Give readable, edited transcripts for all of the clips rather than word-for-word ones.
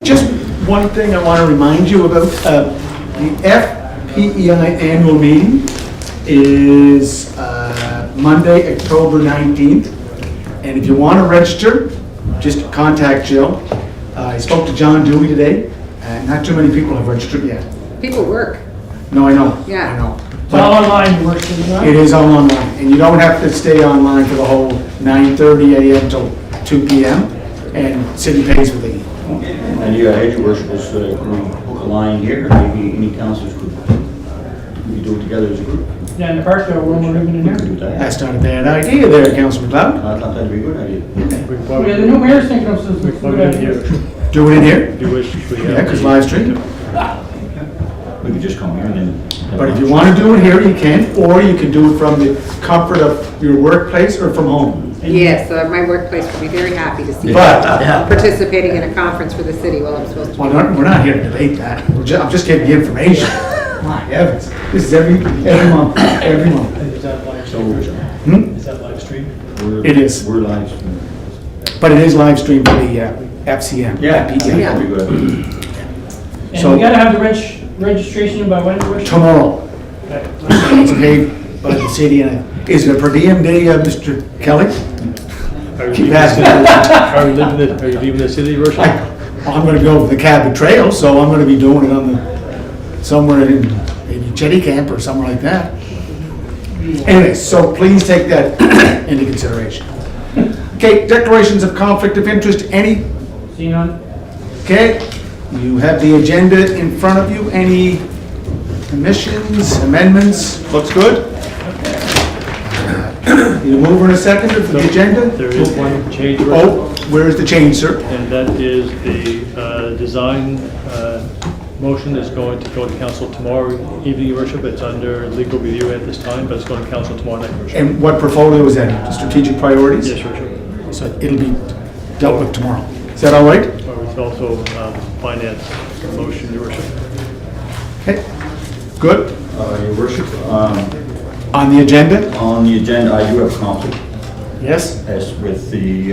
Just one thing I want to remind you about, the FPEI annual meeting is Monday, October 19th. And if you want to register, just contact Jill. I spoke to John Dewey today, and not too many people have registered yet. People work. No, I know. Yeah. I know. It's all online, works, is it not? It is all online, and you don't have to stay online for the whole 9:30 a.m. till 2 p.m., and city pays for the. And your worshippers could book a line here, maybe any councillors could we do it together as a group. Yeah, in the park there, we're living in We could there. do that. That's not a bad idea there, Councilor McLeod. I thought that'd be a good idea. Yeah, the new mayor's thinking of some. We plug it in here. Do it in here, Do you wish we have? yeah, because live stream. We could just come here and then. But if you want to do it here, you can, or you can do it from the comfort of your workplace or from home. Yes, my workplace would be very happy to see But, participating in a conference for the city while I'm supposed to. well, we're not here to debate that. I'm just giving you information. My heavens, this is every month, every month. Is that live So, stream? Is that live stream? It is. We're live. But it is live streamed for the FCM. Yeah, FPEI. Yeah. that'd be good. And So- we gotta have the registration by when, Rich? Tomorrow, Okay. it's paid by the city, and is it a per diem day, Mr. Kelly? Are you Keep leaving the asking. city? Are you leaving the city, your worship? I'm gonna go for the Cabot Trail, so I'm gonna be doing it on the, somewhere in maybe Jetty Camp or somewhere like that. Anyway, so please take that into consideration. Okay, declarations of conflict of interest, any? See none? Okay, you have the agenda in front of you, any omissions, amendments, looks good? Need a mover and a seconder for the agenda? There is one change, your Oh, worship, where is the change, sir? and that is the design motion is going to go to council tomorrow evening, your worship. It's under legal review at this time, but it's going to council tomorrow night, your worship. And what portfolio is that, in? Strategic priorities? Yes, your worship. So it'll be dealt with tomorrow. Is that all right? Or it's also finance motion, your worship. Okay, good. Your worship, On the agenda? on the agenda, I do have conflict Yes? as with the,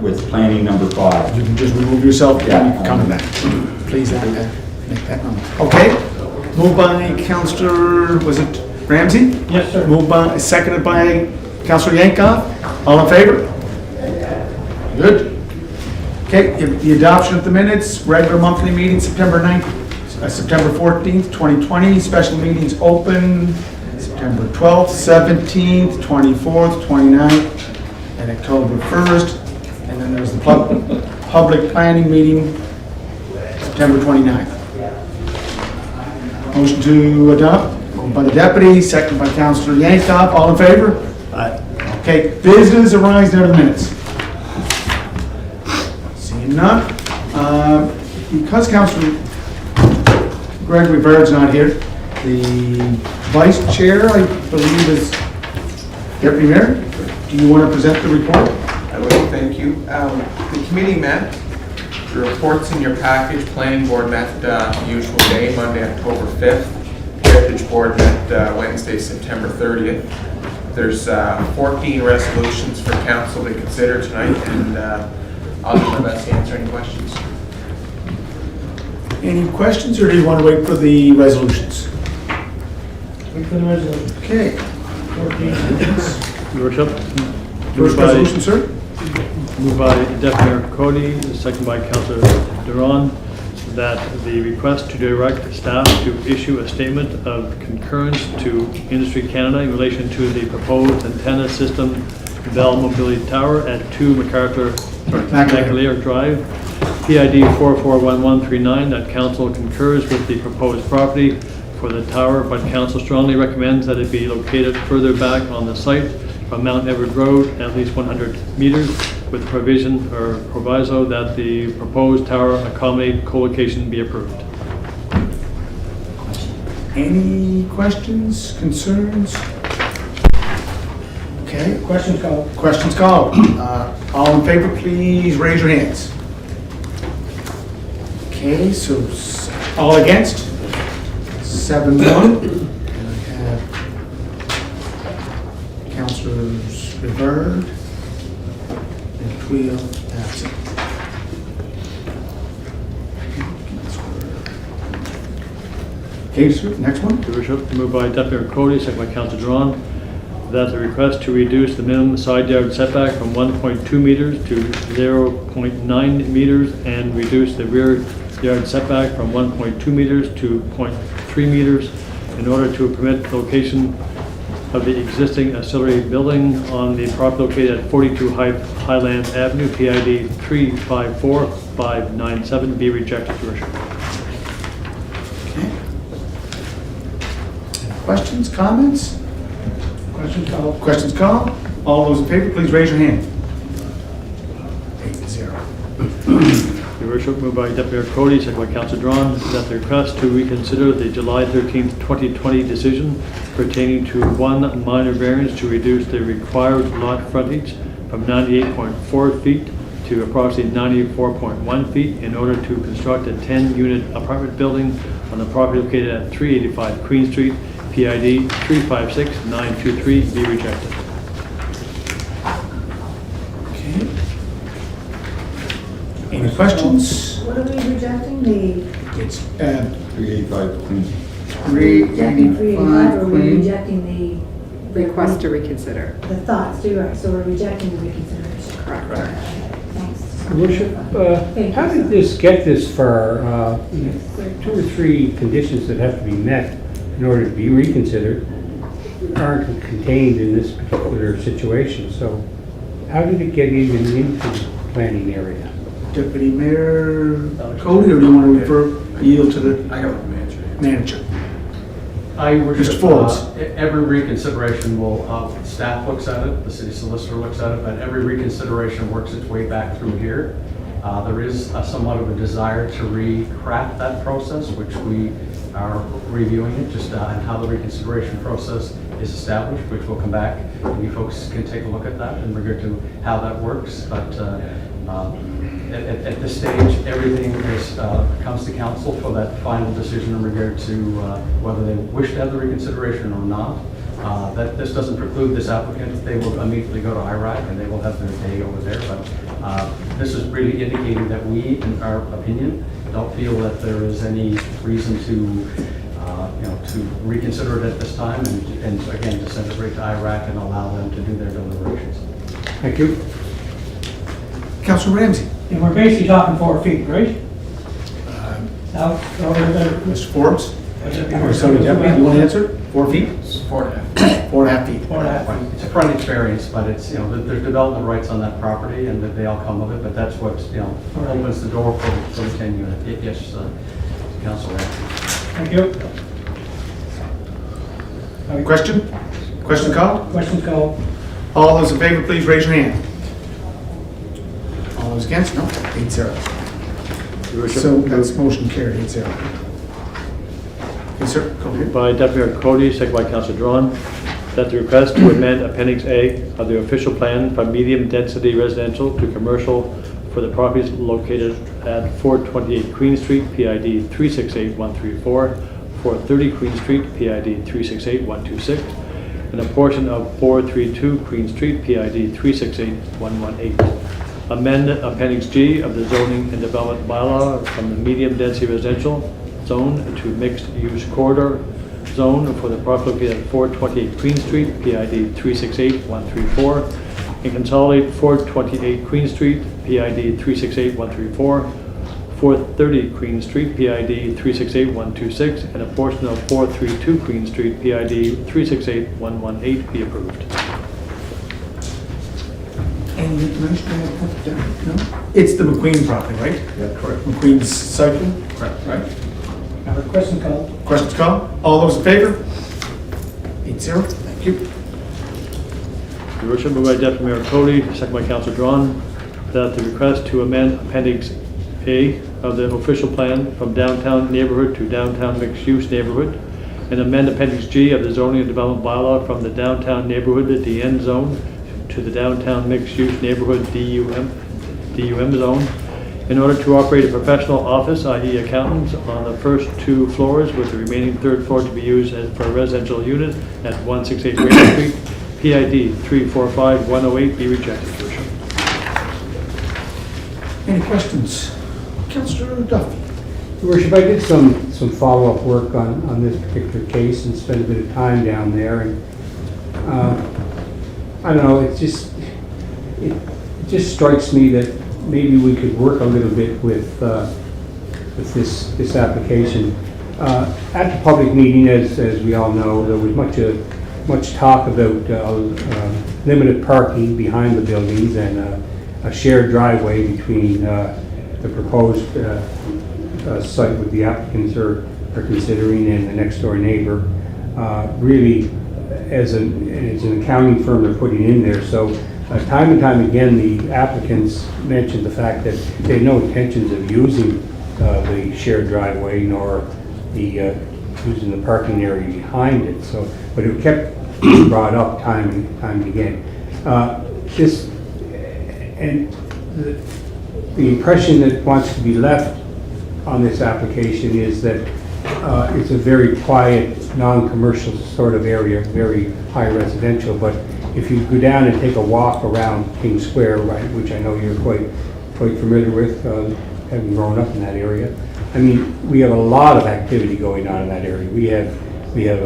with planning number 5. You can just remove yourself and you can come to that. Please make that number. Okay, moved by Councillor, was it Ramsey? Yes, sir. Moved by, seconded by Councillor Yankoff. All in favor? Good. Okay, the adoption of the minutes, regular monthly meeting, September 9th, September 14th, 2020, special meetings open, September 12th, 17th, 24th, 29th, and October 1st. And then there's the public planning meeting, September 29th. Motion to adopt, moved by the deputy, second by Councillor Yankoff. All in favor? Aye. Okay, business arising out of the minutes. Seeing none. Because Councillor Gregory Baird's not here, the vice chair, I believe, is Deputy Mayor. Do you want to present the report? I will, thank you. The committee met, the report's in your package. Planning board met the usual day, Monday, October 5th. Heritage board met Wednesday, September 30th. There's 14 resolutions for council to consider tonight, and I'll do my best to answer any questions. Any questions, or do you want to wait for the resolutions? Wait for the resolution. Okay, 14. Your worship. first resolution, sir? Moved by Deputy Mayor Cody, second by Councillor Duran, that the request to direct staff to issue a statement of concurrence to Industry Canada in relation to the proposed antenna system Bell Mobility Tower at 2 McAleer Drive, PID 441139, that council concurs with the proposed property for the tower, but council strongly recommends that it be located further back on the site from Mount Everett Road, at least 100 meters, with provision or proviso that the proposed tower accommodate co-location be approved. Any questions, concerns? Okay, Questions called. questions called. All in favor, please raise your hands. Okay, so all against? 7-1. And I have Councilors Rivard and Tweel absent. Okay, sir, next one. Your worship, moved by Deputy Mayor Cody, second by Councilor Drawn, that the request to reduce the minimum side yard setback from 1.2 meters to 0.9 meters and reduce the rear yard setback from 1.2 meters to 0.3 meters in order to permit location of the existing ancillary building on the property located at 42 Highland Avenue, PID 354597, be rejected, Your worship. Okay. Questions, comments? Question called. Questions called? All those in favor, please raise your hand. 8-0. Your worship, moved by Deputy Mayor Cody, second by Councilor Drawn, that the request to reconsider the July 13th, 2020 decision pertaining to one minor variance to reduce the required lot frontage from 98.4 feet to approximately 94.1 feet in order to construct a 10-unit apartment building on the property located at 385 Queen Street, PID 356923, be rejected. Okay. Any questions? What are we rejecting, the It's 385 Queen. rejecting 385, or are we 385 Queen. rejecting the Request to reconsider. the thoughts, too, right? So we're rejecting the reconsideration. Correct. Thanks. Worship, how did this get this far? 2 or 3 conditions that have to be met in order to be reconsidered aren't contained in this particular situation. So how did it get even into the planning area? Deputy Mayor Cody, or do you want to refer, yield to the I got the manager. manager? I worship, Mr. Forbes. every reconsideration will, staff looks at it, the city solicitor looks at it, but every reconsideration works its way back through here. There is somewhat of a desire to recraft that process, which we are reviewing it, just and how the reconsideration process is established, which will come back, and you folks can take a look at that in regard to how that works. But at this stage, everything is, comes to council for that final decision in regard to whether they wish to have the reconsideration or not. That this doesn't preclude this applicant. They will immediately go to IRAC and they will have their day over there. But this is really indicating that we, in our opinion, don't feel that there is any reason to to reconsider it at this time, and again, to send it right to IRAC and allow them to do their deliberations. Thank you. Councilor Ramsey. And we're basically talking 4 feet, right? Now, Mr. Forbes. Or Deputy somebody, Deputy, you want to answer? 4 feet? 4.5. 4.5 feet. 4.5 feet. It's a frontage variance, but it's, there's development rights on that property, and that they all come with it, but that's what, opens the door for the 10 unit. Yes, Councilor. Thank you. Question? Question called? Question called. All those in favor, please raise your hand. All those against? No. 8-0. Your worship, So that's motion carried, 8-0. Yes, sir, go ahead. by Deputy Mayor Cody, second by Councilor Drawn, that the request to amend Appendix A of the official plan from medium-density residential to commercial for the properties located at 428 Queen Street, PID 368134, 430 Queen Street, PID 368126, and a portion of 432 Queen Street, PID 368118. Amend Appendix G of the zoning and development bylaw from the medium-density residential zone to mixed-use corridor zone for the property located at 428 Queen Street, PID 368134, and consolidate 428 Queen Street, PID 368134, 430 Queen Street, PID 368126, and a portion of 432 Queen Street, PID 368118 be approved. Any information? No? It's the McQueen property, right? Yeah, correct. McQueen's cycle? Correct. Right? Now, question called. Questions called? All those in favor? 8-0. Thank you. Your worship, moved by Deputy Mayor Cody, second by Councilor Drawn, that the request to amend Appendix A of the official plan from downtown neighborhood to downtown mixed-use neighborhood, and amend Appendix G of the zoning and development bylaw from the downtown neighborhood DN zone to the downtown mixed-use neighborhood DUM zone, in order to operate a professional office, i.e. accountants, on the first 2 floors, with the remaining 3rd floor to be used for a residential unit at 168 Raymond Street, PID 345108, be rejected, Your worship. Any questions? Councilor Duffy. Your Worship, I did some follow-up work on this particular case and spent a bit of time down there. And I don't know, it just strikes me that maybe we could work a little bit with this application. At the public meeting, as we all know, there was much talk about limited parking behind the buildings and a shared driveway between the proposed site with the applicants are considering and the next door neighbor. Really, as an accounting firm they're putting in there. So time and time again, the applicants mentioned the fact that they had no intentions of using the shared driveway nor the using the parking area behind it. So, but it kept brought up time and again. The impression that wants to be left on this application is that it's a very quiet, non-commercial sort of area, very high residential. But if you go down and take a walk around King Square, right, which I know you're quite familiar with, having grown up in that area, I mean, we have a lot of activity going on in that area. We have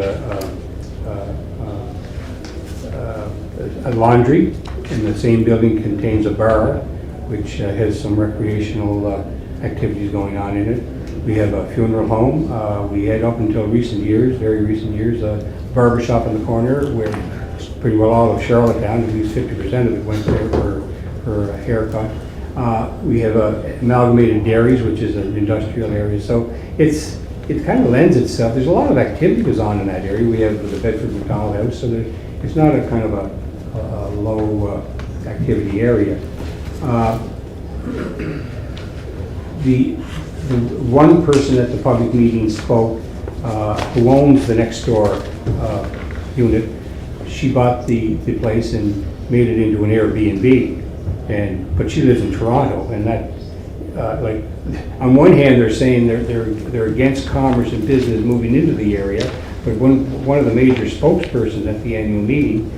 a laundry, and the same building contains a bar, which has some recreational activities going on in it. We have a funeral home. We had up until recent years, very recent years, a barber shop in the corner where pretty well all of Charlottetown, at least 50% of it went there for a haircut. We have amalgamated dairies, which is an industrial area. So it kind of lends itself. There's a lot of activity goes on in that area. We have the Bedford McDonald House, so it's not a kind of a low activity area. The one person at the public meeting spoke, who owns the next door unit. She bought the place and made it into an Airbnb, but she lives in Toronto, and that like on one hand they're saying they're against commerce and business moving into the area, but one of the major spokespersons at the annual meeting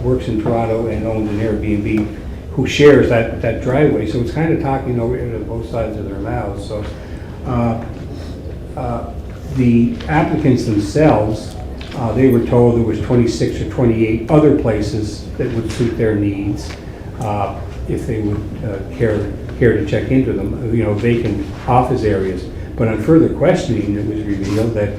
works in Toronto and owns an Airbnb who shares that driveway. So it's kind of talking over to both sides of their mouths. So the applicants themselves, they were told there was 26 or 28 other places that would suit their needs if they would care to check into them, vacant office areas. But on further questioning, it was revealed that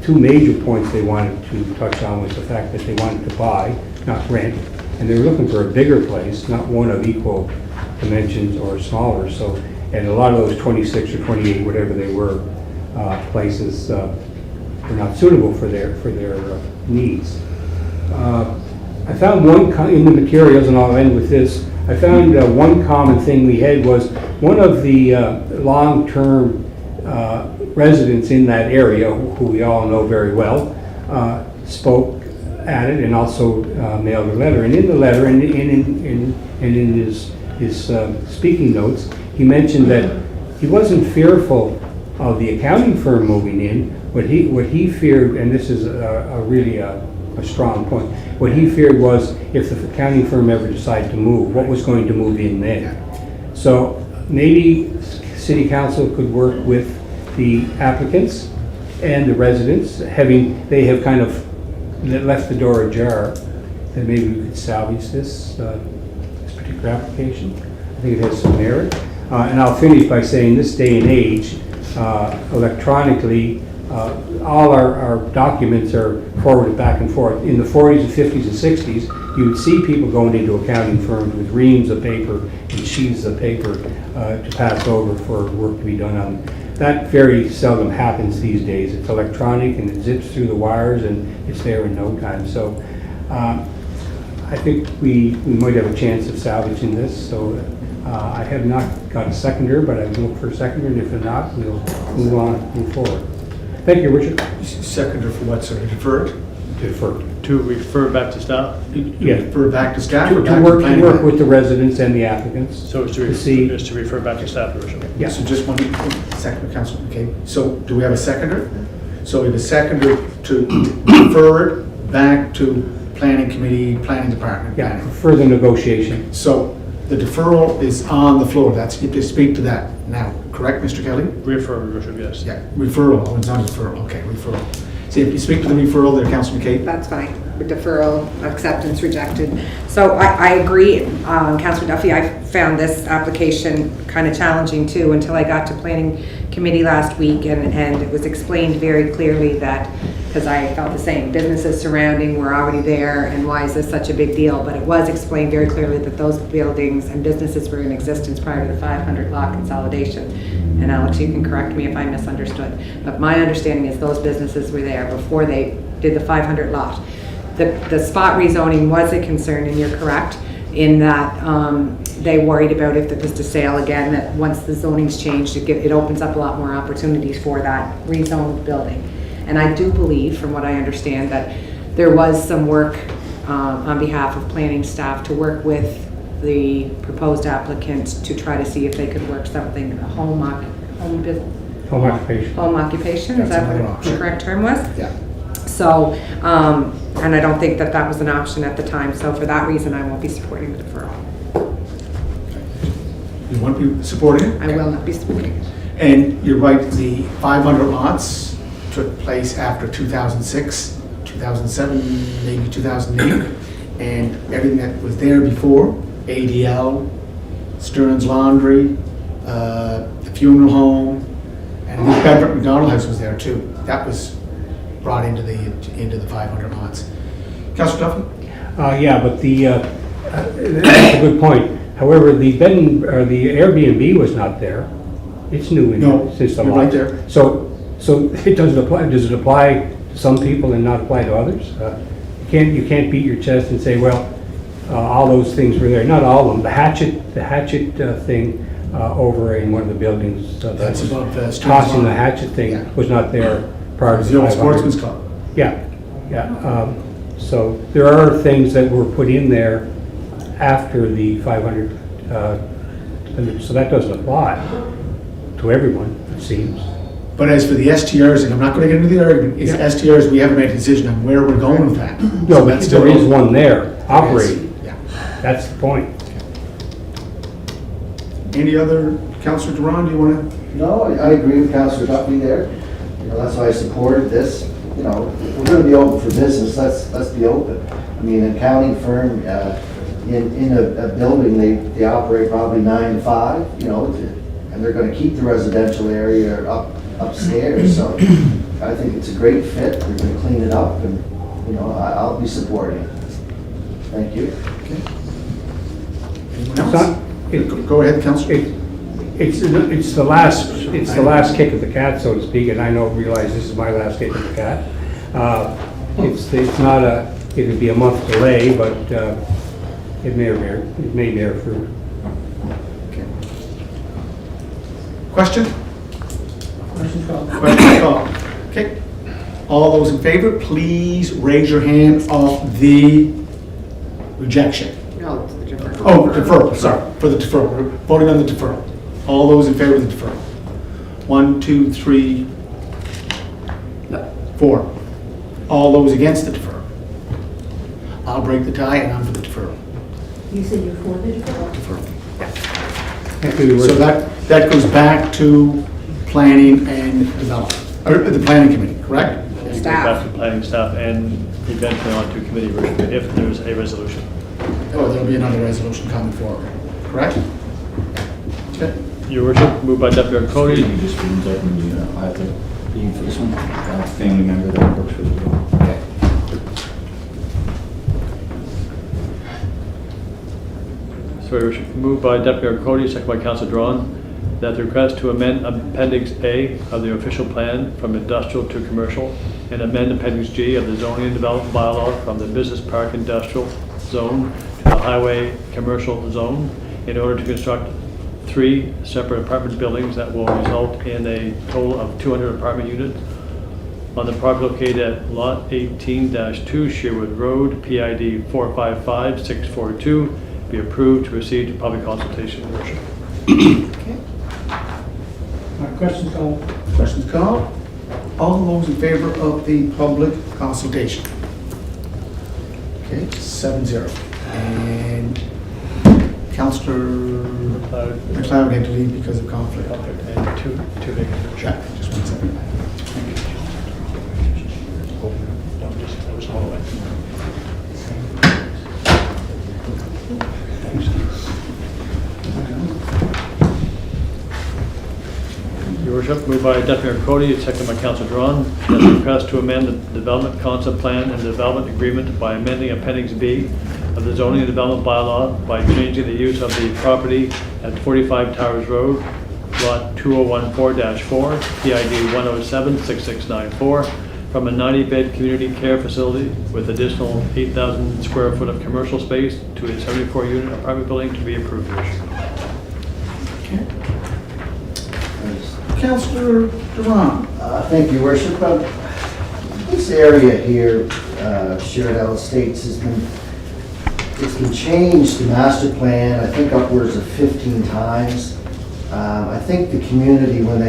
two major points they wanted to touch on was the fact that they wanted to buy, not rent, and they were looking for a bigger place, not one of equal dimensions or smaller. So, and a lot of those 26 or 28, whatever they were, places were not suitable for their needs. I found one in the materials, and I'll end with this. I found one common thing we had was one of the long-term residents in that area, who we all know very well, spoke at it and also mailed a letter. And in the letter and in his speaking notes, he mentioned that he wasn't fearful of the accounting firm moving in. What he feared, and this is really a strong point, what he feared was if the accounting firm ever decided to move, what was going to move in then. So maybe City Council could work with the applicants and the residents, they have kind of left the door ajar, that maybe we could salvage this particular application. I think it has some merit. And I'll finish by saying this day and age, electronically, all our documents are forwarded back and forth. In the 40s and 50s and 60s, you would see people going into accounting firms with reams of paper and sheets of paper to pass over for work to be done on. That very seldom happens these days. It's electronic and it zips through the wires and it's there in no time. So I think we might have a chance of salvaging this. So I have not got a seconder, but I will look for a seconder, and if not, we'll move forward. Thank you, Richard. Seconder for what, sir? Defer it? Defer. To refer back to staff? Yeah. Refer back to staff? To or back work planning? with the residents and the applicants. So it's to see. refer back to staff, Your Worship. Yeah. So just one second, Council. Okay. So do we have a seconder? So we have a seconder to refer it back to planning committee, planning department. Yeah, planning. further negotiation. So The deferral is on the floor. That's, you have to speak to that now, correct, Mr. Kelly? Refer, Your Worship, yes. Yeah, referral. Oh, it's not a deferral. Okay, referral. So if you speak to the referral there, Councilor Kate. That's fine. Deferral, acceptance, rejected. So I agree, Councilor Duffy, I found this application kind of challenging too until I got to planning committee last week and it was explained very clearly that, because I felt the same, businesses surrounding were already there and why is this such a big deal? But it was explained very clearly that those buildings and businesses were in existence prior to the 500 lot consolidation. And Alex, you can correct me if I misunderstood, but my understanding is those businesses were there before they did the 500 lot. The spot rezoning was a concern, and you're correct, in that they worried about if it was to sale again, that once the zoning's changed, it opens up a lot more opportunities for that rezoned building. And I do believe, from what I understand, that there was some work on behalf of planning staff to work with the proposed applicant to try to see if they could work something, a home occupation, is That's that another what option. the correct term was? Yeah. So, and I don't think that that was an option at the time, so for that reason, I won't be supporting the deferral. You want to be supporting it? I will not be supporting it. And you're right, the 500 lots took place after 2006, 2007, maybe 2008. And everything that was there before, ADL, Stearns Laundry, the funeral home, and the Bedford McDonald House was there too. That was brought into the 500 lots. Councilor Duffy? Yeah, but that's a good point. However, the Airbnb was not there. It's new No, since the you're law. right there. So it doesn't apply. Does it apply to some people and not apply to others? You can't beat your chest and say, well, all those things were there. Not all of them. The hatchet thing over in one of the buildings. That's above Stearns tossing the Laundry. hatchet thing Yeah. was not there prior to The old 500. Sportsman's Club. Yeah. So there are things that were put in there after the 500, so that doesn't apply to everyone, it seems. But as for the STRs, and I'm not going to get into the argument, is Yeah. STRs, we haven't made a decision on where we're going with that. No, So but that's still there is open. one there operating. Yeah. That's the point. Any other, Councilor Duran, do you want to? No, I agree with Councilor Duffy there. You know, that's why I supported this. You know, if we're going to be open for business, let's be open. I mean, an accounting firm, in a building, they operate probably 9 to 5, you know, and they're going to keep the residential area upstairs. So I think it's a great fit. They're going to clean it up, and, you know, I'll be supporting it. Thank you. Anyone It's else? not- Go ahead, Councilor. It's the last kick of the cat, so to speak, and I realize this is my last kick of the cat. It's not it would be a month delay, but it may bear fruit. Question? Question called. Question called. Okay. All those in favor, please raise your hand of the rejection. No, it's the deferral. Oh, deferral, sorry, for the deferral. We're voting on the deferral. All those in favor of the deferral? 1, 2, 3, 4. All those against the deferral? I'll break the tie and I'm for the deferral. You said you're for the deferral? Deferral. So So that goes back to planning and development, or the planning committee, correct? And goes Staff. back to planning staff and eventually on to committee worship if there's a resolution. Oh, there'll be another resolution coming forward, correct? Okay. Your worship, moved by Deputy Cody, You just means that when you I have to leave for this one, I have a family member that works for the bill. Okay. so your worship, moved by Deputy Cody, second by Councilor Drawn, that the request to amend Appendix A of the official plan from industrial to commercial and amend Appendix G of the zoning and development bylaw from the business park industrial zone to the highway commercial zone in order to construct 3 separate apartment buildings that will result in a total of 200 apartment units on the property located at Lot 18-2 Sherwood Road, PID 455642, be approved to proceed to public consultation, Your worship. Question called. Questions called? All those in favor of the public consultation? Okay, 7-0. And Councillor McLeod had to leave because of conflict. And two vacancies. Jack, just 1 second. Your worship, moved by Deputy Mayor Cody, second by Councillor Duran, that the request to amend the development concept plan and development agreement by amending Appendix B of the zoning and development bylaw by changing the use of the property at 45 Towers Road, lot 2014-4, PID 107-6694, from a 90-bed community care facility with additional 8,000 square foot of commercial space to a 74-unit apartment building to be approved. Your worship. Councillor Duran. Thank you, Worship. This area here, Sherrill Estates, it's been changed, the master plan, I think upwards of 15 times. I think the community, when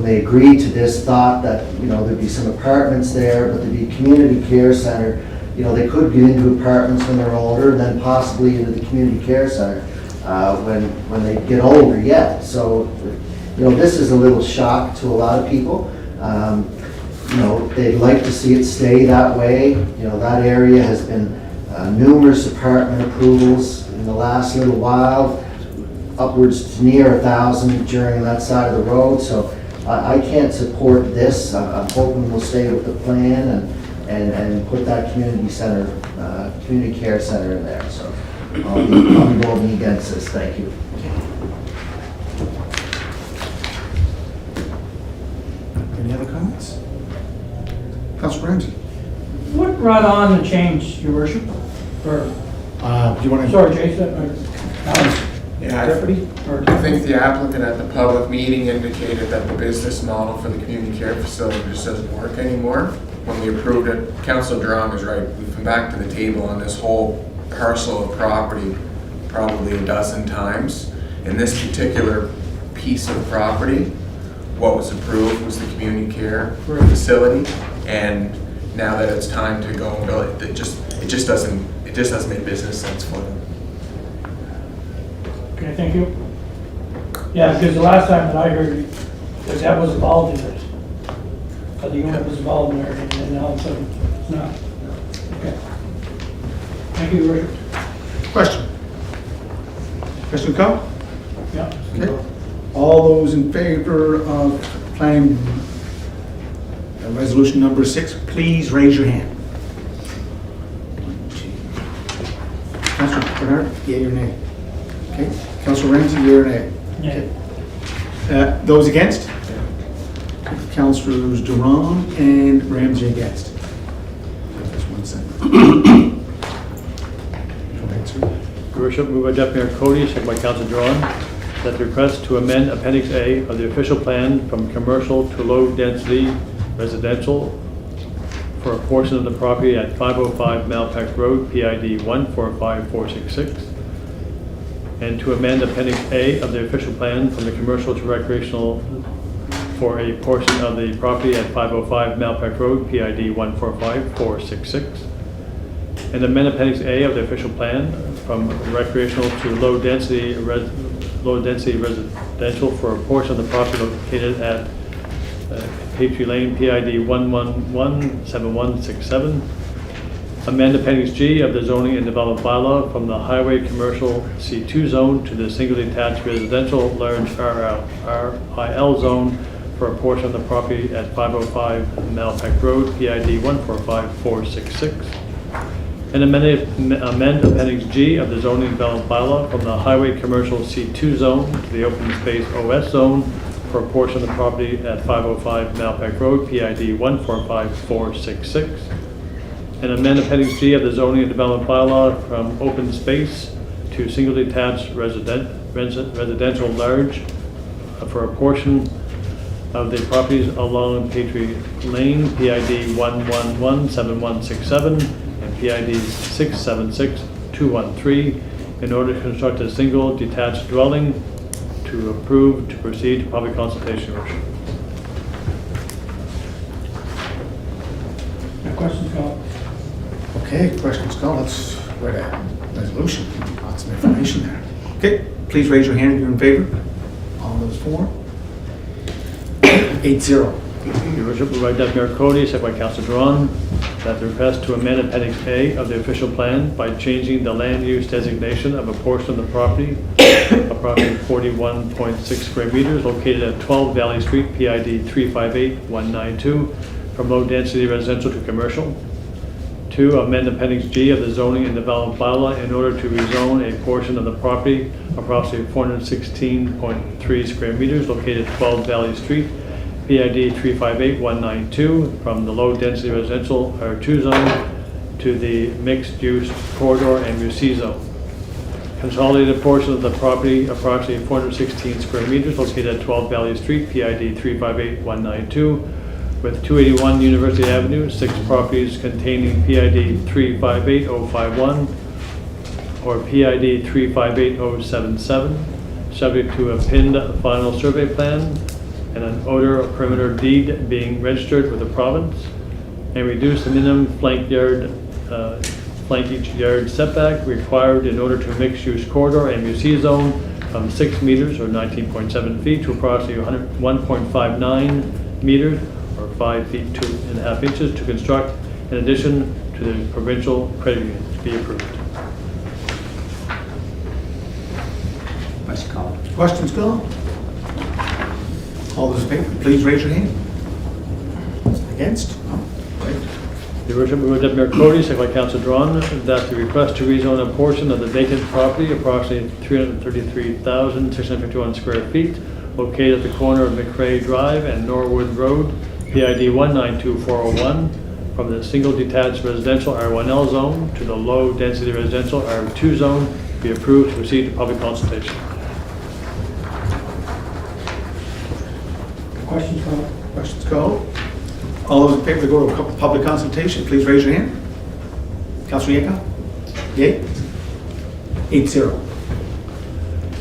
they agreed to this, thought that, there'd be some apartments there, but there'd be a community care center. They could get into apartments when they're older, and then possibly into the community care center when they get older yet. So, this is a little shock to a lot of people. They'd like to see it stay that way. That area has been numerous apartment approvals in the last little while, upwards to near 1,000 during that side of the road. So I can't support this. I'm hoping we'll stay with the plan and put that community center, community care center in there. So I'll be voting against this. Thank you. Any other comments? Councillor Ramsey. What brought on the change, Your Worship? Or, Do you want to? sorry, Jason, or Yeah, deputy? Or I think the applicant at the public meeting indicated that the business model for the community care facility just doesn't work anymore. When we approved it, Councilor Duran is right, we've come back to the table on this whole parcel of property probably a dozen times. In this particular piece of property, what was approved was the community care facility, and now that it's time to go and build it, it just doesn't make business sense for them. Okay, thank you. Yeah, because the last time that I heard, that was involved in it. The unit was involved in there, and then all of a sudden, it's not. Okay. Thank you, Your Worship. Question? Question come? Yeah. Okay. All those in favor of planning resolution number 6, please raise your hand. Councillor Bernard, yea or nay? Okay. Councillor Ramsey, yea or nay? Yeah. Those against? Councillors Duran and Ramsey against. Just 1 second. Go ahead, sir. Your worship, moved by Deputy Mayor Cody, second by Councillor Duran, that the request to amend Appendix A of the official plan from commercial to low-density residential for a portion of the property at 505 Malpeck Road, PID 145466, and to amend Appendix A of the official plan from the commercial to recreational for a portion of the property at 505 Malpeck Road, PID 145466, and amend Appendix A of the official plan from recreational to low-density residential for a portion of the property located at Patriot Lane, PID 1117167. Amend Appendix G of the zoning and development bylaw from the highway commercial C2 zone to the single detached residential large RIL zone for a portion of the property at 505 Malpeck Road, PID 145466. And amend Appendix G of the zoning and development bylaw from the highway commercial C2 zone to the open space OS zone for a portion of the property at 505 Malpeck Road, PID 145466. And amend Appendix G of the zoning and development bylaw from open space to single detached residential large for a portion of the properties along Patriot Lane, PID 1117167 and PID 676213, in order to construct a single detached dwelling to approve to proceed to public consultation. No questions, Colin? Okay, questions called. Let's write a resolution. Lots of information there. Okay, please raise your hand if you're in favor. All those for? 8-0. Your worship, moved by Deputy Mayor Cody, second by Councilor Duran, that the request to amend Appendix A of the official plan by changing the land use designation of a portion of the property, approximately 41.6 square meters, located at 12 Valley Street, PID 358192, from low-density residential to commercial. 2, amend Appendix G of the zoning and development bylaw in order to rezone a portion of the property, approximately 416.3 square meters, located at 12 Valley Street, PID 358192, from the low-density residential R2 zone to the mixed-use corridor and MUC zone. Consolidated portion of the property, approximately 416 square meters, located at 12 Valley Street, PID 358192, with 281 University Avenue, 6 properties containing PID 358051 or PID 358077, subject to a pinned final survey plan and an odor perimeter deed being registered with the province, and reduce the minimum flank each yard setback required in order to mixed-use corridor and MUC zone from 6 meters or 19.7 feet to approximately 1.59 meters or 5 feet 2.5 inches to construct in addition to the provincial credit union. Be approved. Nice comment. Questions, Bill? All those in favor, please raise your hand. Against? No. Right. Your worship, moved by Deputy Mayor Cody, second by Councilor Duran, that the request to rezone a portion of the vacant property, approximately 333,651 square feet, located at the corner of McRae Drive and Norwood Road, PID 192401, from the single detached residential R1L zone to the low density residential R2 zone, be approved to proceed to public consultation. Questions, comments? Questions called? All those in favor to go to public consultation, please raise your hand. Councilor Yankoff? Yay? 8-0.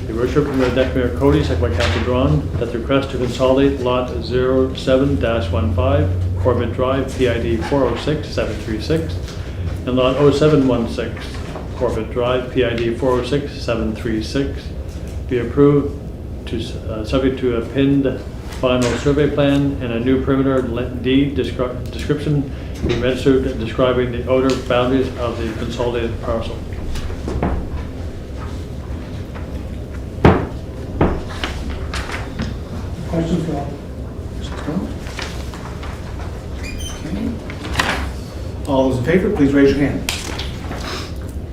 Your worship, moved by Deputy Mayor Cody, second by Councilor Duran, that the request to consolidate lot 07-15 Corbett Drive, PID 406736, and lot 0716 Corbett Drive, PID 406736, be approved to subject to a pinned final survey plan and a new perimeter deed description be registered describing the outer boundaries of the consolidated parcel. Questions, comments? Questions called? Okay. All those in favor, please raise your hand.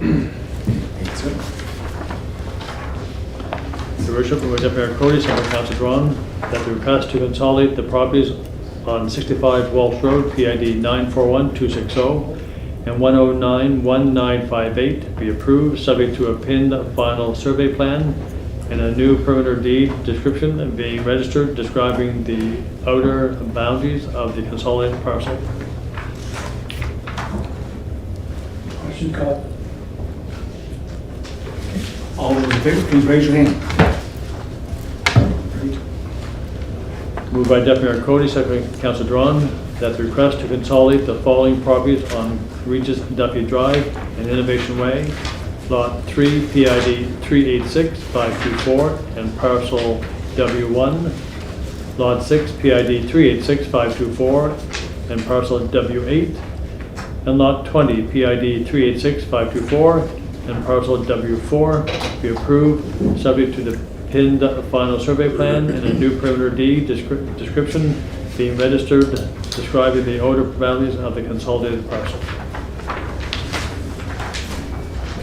8-0. Your worship, moved by Deputy Mayor Cody, second by Councilor Duran, that the request to consolidate the properties on 65 Walsh Road, PID 941260 and 1091958 be approved, subject to a pinned final survey plan and a new perimeter deed description being registered describing the outer boundaries of the consolidated parcel. Questions, comments? All those in favor, please raise your hand. Moved by Deputy Mayor Cody, second by Councilor Duran, that the request to consolidate the following properties on Regis Duffy Drive and Innovation Way, Lot 3, PID 386524 and parcel W1, Lot 6, PID 386524 and parcel W8, and Lot 20, PID 386524 and parcel W4 be approved, subject to the pinned final survey plan and a new perimeter deed description being registered describing the outer boundaries of the consolidated parcel.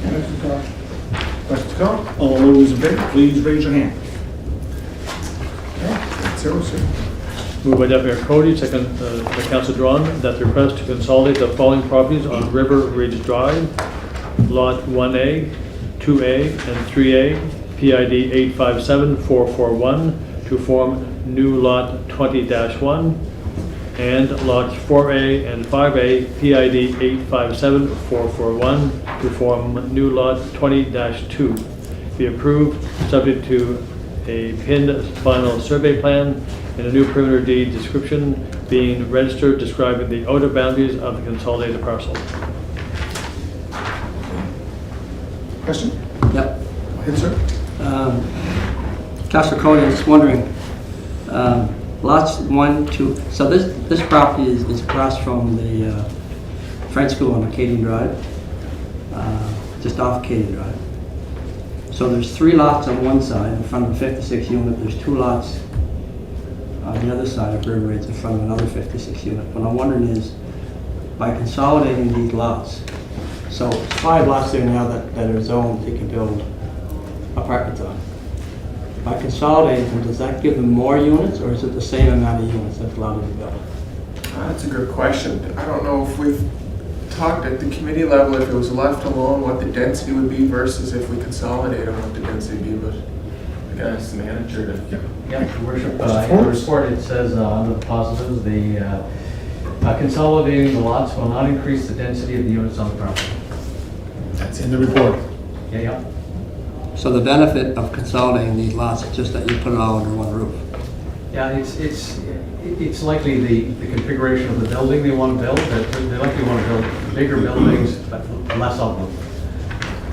Questions, comments? Questions called? All those in favor, please raise your hand. Okay, 8-0. Moved by Deputy Mayor Cody, second by Councilor Duran, that the request to consolidate the following properties on River Ridge Drive, Lot 1A, 2A, and 3A, PID 857441 to form new Lot 20-1, and Lots 4A and 5A, PID 857441 to form new Lot 20-2. Be approved, subject to a pinned final survey plan and a new perimeter deed description being registered describing the outer boundaries of the consolidated parcel. Question? Yep. Go ahead, sir. Councilor Cody, I was wondering, lots 1, 2, so this property is across from the French School on Acadian Drive, just off Acadian Drive. So there's 3 lots on one side in front of a 56 unit, there's 2 lots on the other side of River Ridge in front of another 56 unit. What I'm wondering is, by consolidating these lots, so it's 5 lots there now that are zoned, they can build apartments on. By consolidating them, does that give them more units, or is it the same amount of units that's allowed to be built? That's a good question. I don't know if we've talked at the committee level, if it was left alone, what the density would be versus if we consolidate them, what the density would be, but I guess the manager to... Yeah, Your Worship, in the report it says under the positives, consolidating the lots will not increase the density of the units on the property. That's in the report. Yeah. So the benefit of consolidating these lots is just that you put it all under one roof? Yeah, it's likely the configuration of the building they want to build, that they likely want to build bigger buildings, but less of them.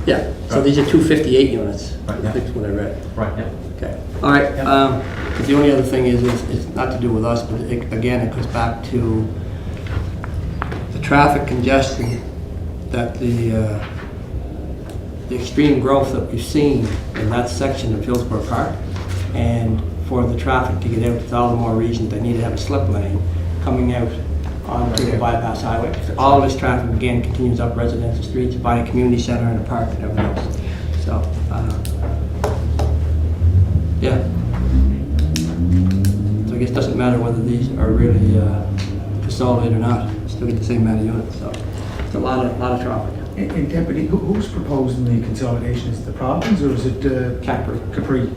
Yeah, so these are 258 units, Right, I yeah. think is what I read. Right, yeah. Okay, all right. The only other thing is it's not to do with us, but again, it goes back to the traffic congestion that the extreme growth that we've seen in that section of Hillsborough Park, and for the traffic to get out to all the more reasons they need to have a slip lane coming out onto the bypass highway. All this traffic again continues up residential streets by a community center and a park and everything else. So, yeah. So I guess it doesn't matter whether these are really consolidated or not. Still get the same amount of units. So it's a lot of traffic. And Deputy, who's proposing the consolidation? Is it the province or is it Capri. Capri?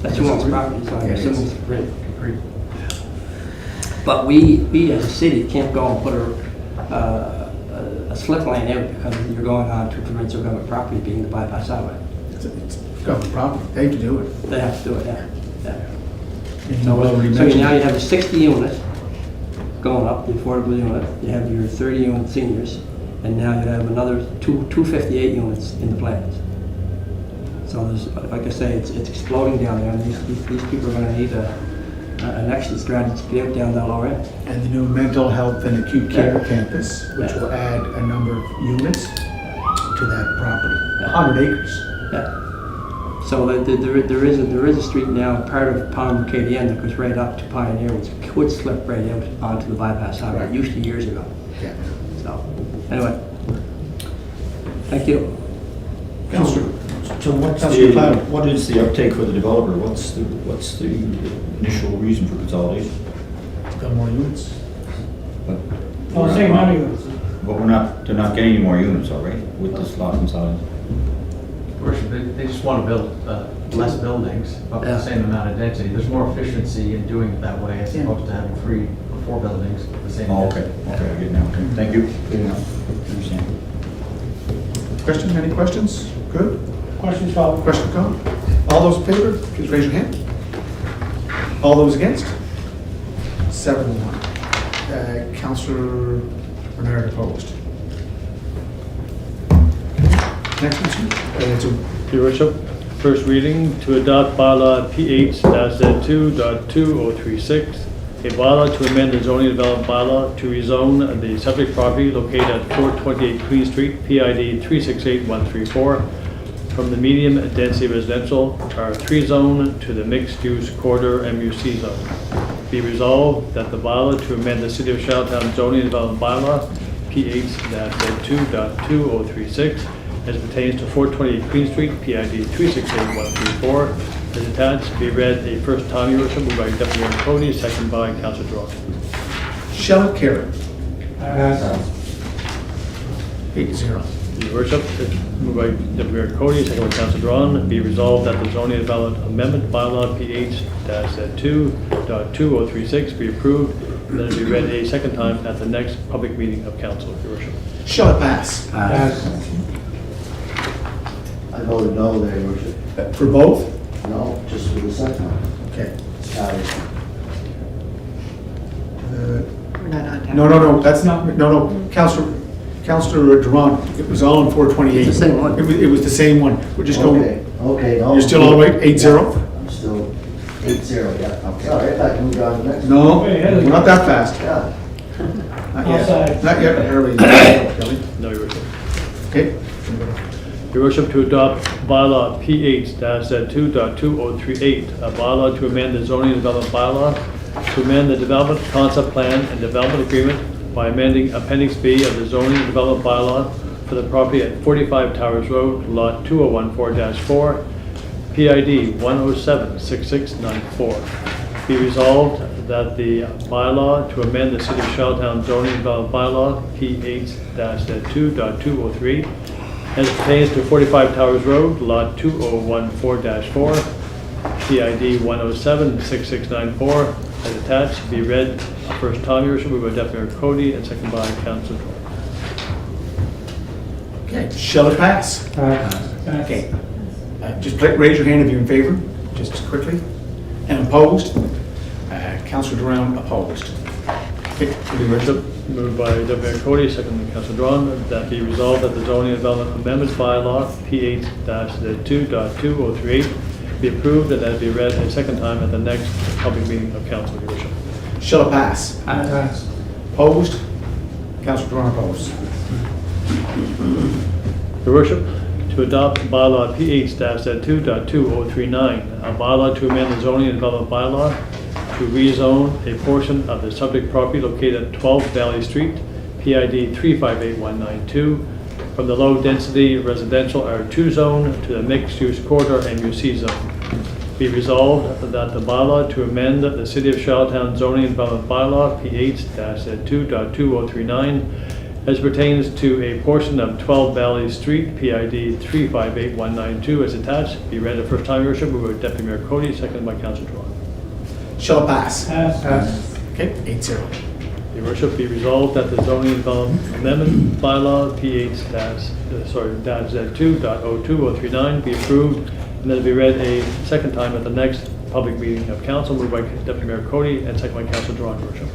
That's who owns the property, so I Yeah, it assume is. it's Capri. But we as a city can't go and put a slip lane out because you're going on to provincial government property, being the bypass highway. It's government property. They have to do it. They have to do it, yeah. And you already So mentioned- now you have a 60 unit going up, the affordable unit, you have your 30 unit seniors, and now you have another 258 units in the plans. So there's, like I say, it's exploding down there, and these people are gonna need an exit strategy to get out down that lower end. And the new mental health and acute care campus, which Yeah. will add a number of units to that property. Yeah. 100 acres. Yeah. So there is a street now, part of Palm Acadian, that goes right up to Pioneer, which could slip right out onto the bypass highway. It Right. used to years ago. Yeah. So, anyway. Thank you. Councillor. So what is the uptake for the developer? What's the initial reason for consolidation? Got more units. Oh, same amount of units. But they're not getting any more units, all right, with this lot consolidation? Worship, they just want to build less buildings, but with Yeah. the same amount of density. There's more efficiency in doing it that way as opposed to having 3 or 4 buildings with the same Oh, density. okay, I get it now, okay, thank you. Good enough, understand. Question, any questions? Good? Questions, Bob? Question, comment? All those in favor, please raise your hand. All those against? 7-1. Councillor Bernard opposed. Next one, sir. Your Worship, first reading to adopt bylaw PH-Z2.2036, a bylaw to amend the zoning development bylaw to rezone the subject property located at 428 Queen Street, PID 368134, from the medium density residential R3 zone to the mixed use corridor MUC zone. Be resolved that the bylaw to amend the City of Charlottetown zoning development bylaw PH-Z2.2036 as pertains to 428 Queen Street, PID 368134, is attached, be read a first time, Your Worship, moved by Deputy Mayor Cody, second by Councilor Draw. Shall it carry? 8-0. Your Worship, moved by Deputy Mayor Cody, second by Councilor Drawn, be resolved that the zoning development amendment bylaw PH-Z2.2036 be approved, and then it be read a second time at the next public meeting of council, Your Worship. Shall it pass? I voted no there, Your Worship. For both? No, just for the second one. Okay. We're not on time. No, that's not, no, Councillor, Councillor Duran, it was all in 428. It's the same one. It was the same one. We're just going, Okay, no. you're still all right, 8-0? I'm still 8-0, yeah. Okay. Sorry, I thought you moved on to the next. No, Wait, Heather. we're not that fast. Yeah. Not yet. Outside. Not yet, early. Kelly. No, Your Worship. Okay. Your Worship, to adopt bylaw PH-Z2.2038, a bylaw to amend the zoning and development bylaw, to amend the development concept plan and development agreement by amending Appendix B of the zoning and development bylaw for the property at 45 Towers Road, Lot 2014-4, PID 1076694. Be resolved that the bylaw to amend the City of Charlottetown zoning and development bylaw PH-Z2.2038 as pertains to 45 Towers Road, Lot 2014-4, PID 1076694, as attached, be read first time, Your Worship, moved by Deputy Mayor Cody and seconded by Councilor Droy. Okay, shall it pass? Okay. Just raise your hand if you're in favor, just quickly. And opposed? Councillor Duran opposed. Okay, Your Worship, moved by Deputy Mayor Cody, seconded by Councilor Droy, that be resolved that the zoning and development amendments bylaw PH-Z2.2038 be approved and that it be read a second time at the next public meeting of council, Your Worship. shall it pass? Opposed? Councillor Duran opposed. Your Worship, to adopt bylaw PH-Z2.2039, a bylaw to amend the zoning and development bylaw to rezone a portion of the subject property located at 12 Valley Street, PID 358192, from the low-density residential R2 zone to the mixed-use corridor MUC zone. Be resolved that the bylaw to amend the City of Charlottetown zoning and development bylaw PH-2.2039 as pertains to a portion of 12 Valley Street, PID 358192, as attached, be read the first time, Your Worship, moved by Deputy Mayor Cody, seconded by Councilor Droy. Shall it pass? Pass. Okay, 8-0. Your Worship, be resolved that the zoning and development amendment bylaw PH-Z2.02039 be approved and that it be read a second time at the next public meeting of council, moved by Deputy Mayor Cody and seconded by Councilor Droy, Your Worship.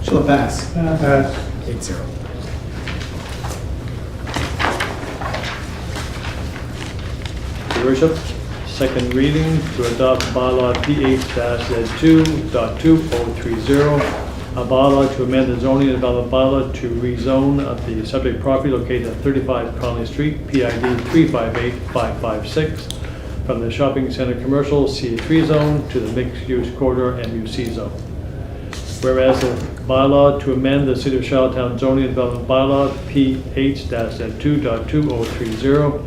Shall it pass? Pass. 8-0. Your Worship, second reading to adopt bylaw PH-Z2.2030, a bylaw to amend the zoning and development bylaw to rezone of the subject property located at 35 Conley Street, PID 358556, from the shopping center commercial C3 zone to the mixed-use corridor MUC zone. Whereas the bylaw to amend the City of Charlottetown zoning and development bylaw PH-Z2.2030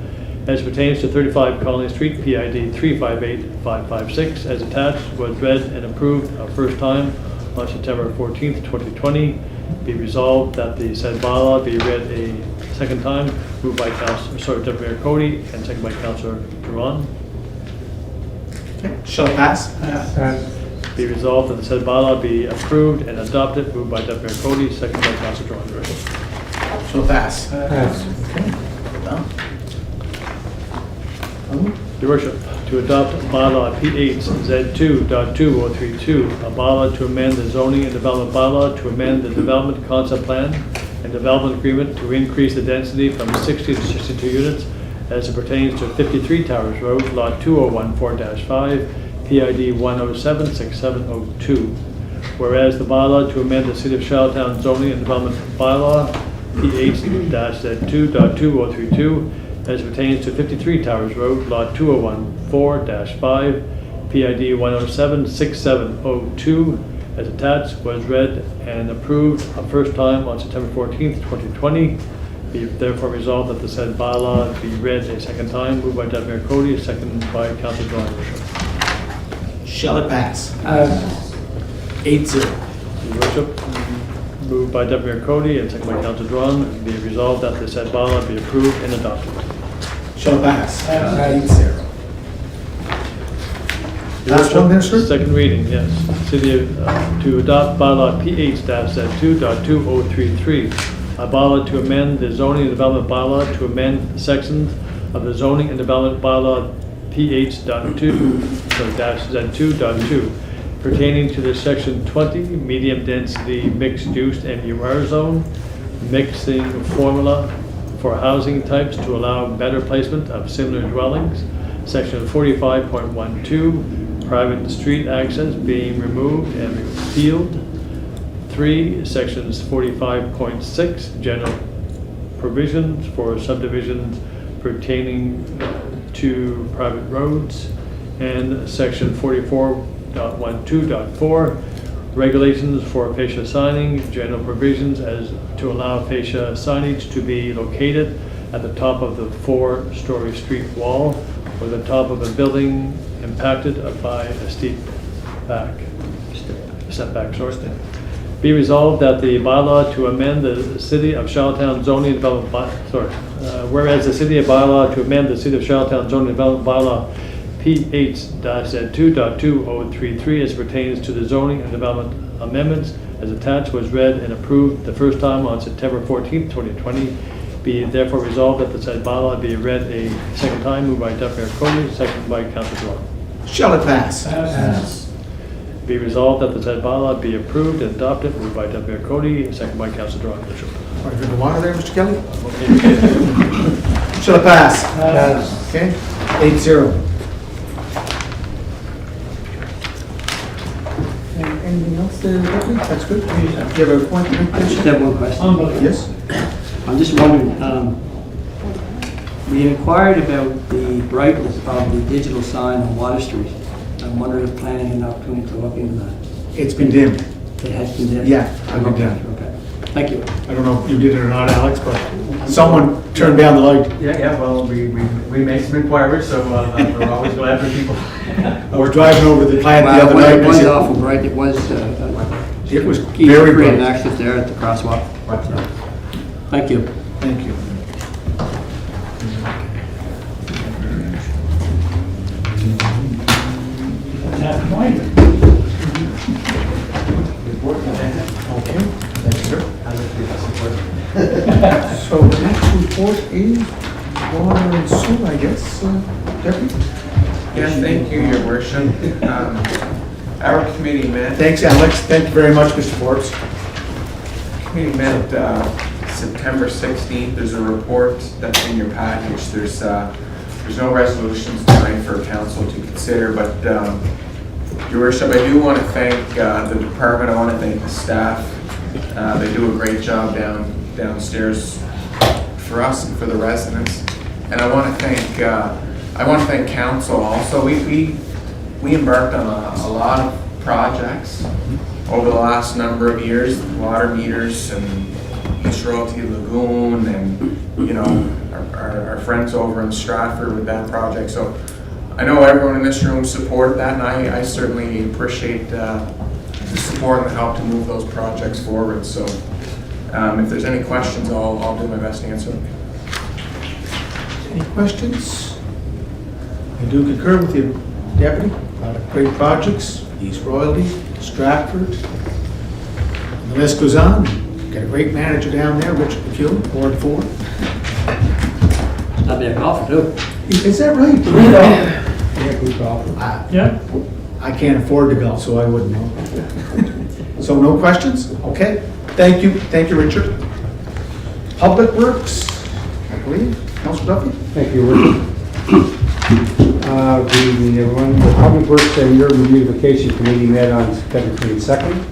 as pertains to 35 Conley Street, PID 358556, as attached, was read and approved a first time on September 14th, 2020. Be resolved that the said bylaw be read a second time, moved by Deputy Mayor Cody and seconded by Councilor Duran. Okay, shall it pass? Pass. Be resolved that the said bylaw be approved and adopted, moved by Deputy Mayor Cody, seconded by Councilor Duran. Your Worship. Shall it pass? Pass. Okay, well done. Your Worship, to adopt bylaw PH-Z2.2032, a bylaw to amend the zoning and development bylaw to amend the development concept plan and development agreement to increase the density from 60 to 62 units as it pertains to 53 Towers Road, Lot 2014-5, PID 1076702. Whereas the bylaw to amend the City of Charlottetown zoning and development bylaw PH-Z2.2032 as pertains to 53 Towers Road, Lot 2014-5, PID 1076702, as attached, was read and approved a first time on September 14th, 2020. Be therefore resolved that the said bylaw be read a second time, moved by Deputy Mayor Cody, seconded by Councilor Droy, Your Worship. Shall it pass? Pass. 8-0. Your Worship, moved by Deputy Mayor Cody and seconded by Councilor Droy, be resolved that the said bylaw be approved and adopted. Shall it pass? Pass. 8-0. Your Last one, Worship, Minister? Second reading, yes. City of, to adopt bylaw PH-Z2.2033, a bylaw to amend the zoning and development bylaw to amend sections of the zoning and development bylaw PH.2, pertaining to the section 20 medium density mixed use MUR zone mixing formula for housing types to allow better placement of similar dwellings. Section 45.12, private street access being removed and repealed. 3, sections 45.6, general provisions for subdivisions pertaining to private roads. And section 44.12.4, regulations for fascia signing, general provisions as to allow fascia signage to be located at the top of the 4-story street wall or the top of a building impacted by a steep setback. Be resolved that the bylaw to amend the City of Charlottetown zoning development, whereas the City of bylaw to amend the City of Charlottetown zoning development bylaw P8-Z2.2033 as pertains to the zoning and development amendments as attached was read and approved the first time on September 14th, 2020. Be therefore resolved that the said bylaw be read a second time, moved by Deputy Mayor Cody, seconded by Councilor Duran. Shall it pass? Pass. Be resolved that the said bylaw be approved and adopted, moved by Deputy Mayor Cody, seconded by Councilor Duran. Want to drink the water there, Mr. Kelly? Shall it pass? Pass. Okay, 8-0. Anything else there, Deputy? That's good. Do you have a point to make? I just have one question. Yes? I'm just wondering, we inquired about the brightness of the digital sign on Water Street. I'm wondering if planning an opportunity to look into that. It's been dimmed. It has been there? Yeah, I've been Okay, dimmed. okay. Thank you. I don't know if you did it or not, Alex, but someone turned down the light. Yeah, well, we made some inquiries, so we're always glad for people. I was driving over the plant the other Well, night. it and I was said, awful bright. It was It was key to very create an bright. access there at the crosswalk. So, thank you. Thank you. That point. Okay, thank you, sir. So the next report is water and sewer, I guess, Deputy? Yeah, thank you, Your Worship. Our committee met. Thanks, Alex. Thank you very much, Mr. Forbes. Committee met September 16th. There's a report that's in your package. There's no resolutions tonight for council to consider, but Your Worship, I do want to thank the department. I want to thank the staff. They do a great job downstairs for us and for the residents. And I want to thank council also. We embarked on a lot of projects over the last number of years, water meters and East Royalty Lagoon and, you know, our friends over in Stratford with that project. So I know everyone in this room supported that, and I certainly appreciate the support and the help to move those projects forward. So if there's any questions, I'll do my best to answer them. Any questions? I do concur with you, Deputy. A lot of great projects, East Royalty, Stratford. And the list goes on. Got a great manager down there, Richard McHugh, Ward 4. I'll be a golfer too. Is that right? Yeah, good golfer. Yeah. I can't afford to golf, so I wouldn't know. So no questions? Okay. Thank you, Richard. Public Works, I believe. Councilor Duffy? Thank you, Richard. Good evening, everyone. The Public Works and Urban Beautification Committee met on September 22nd.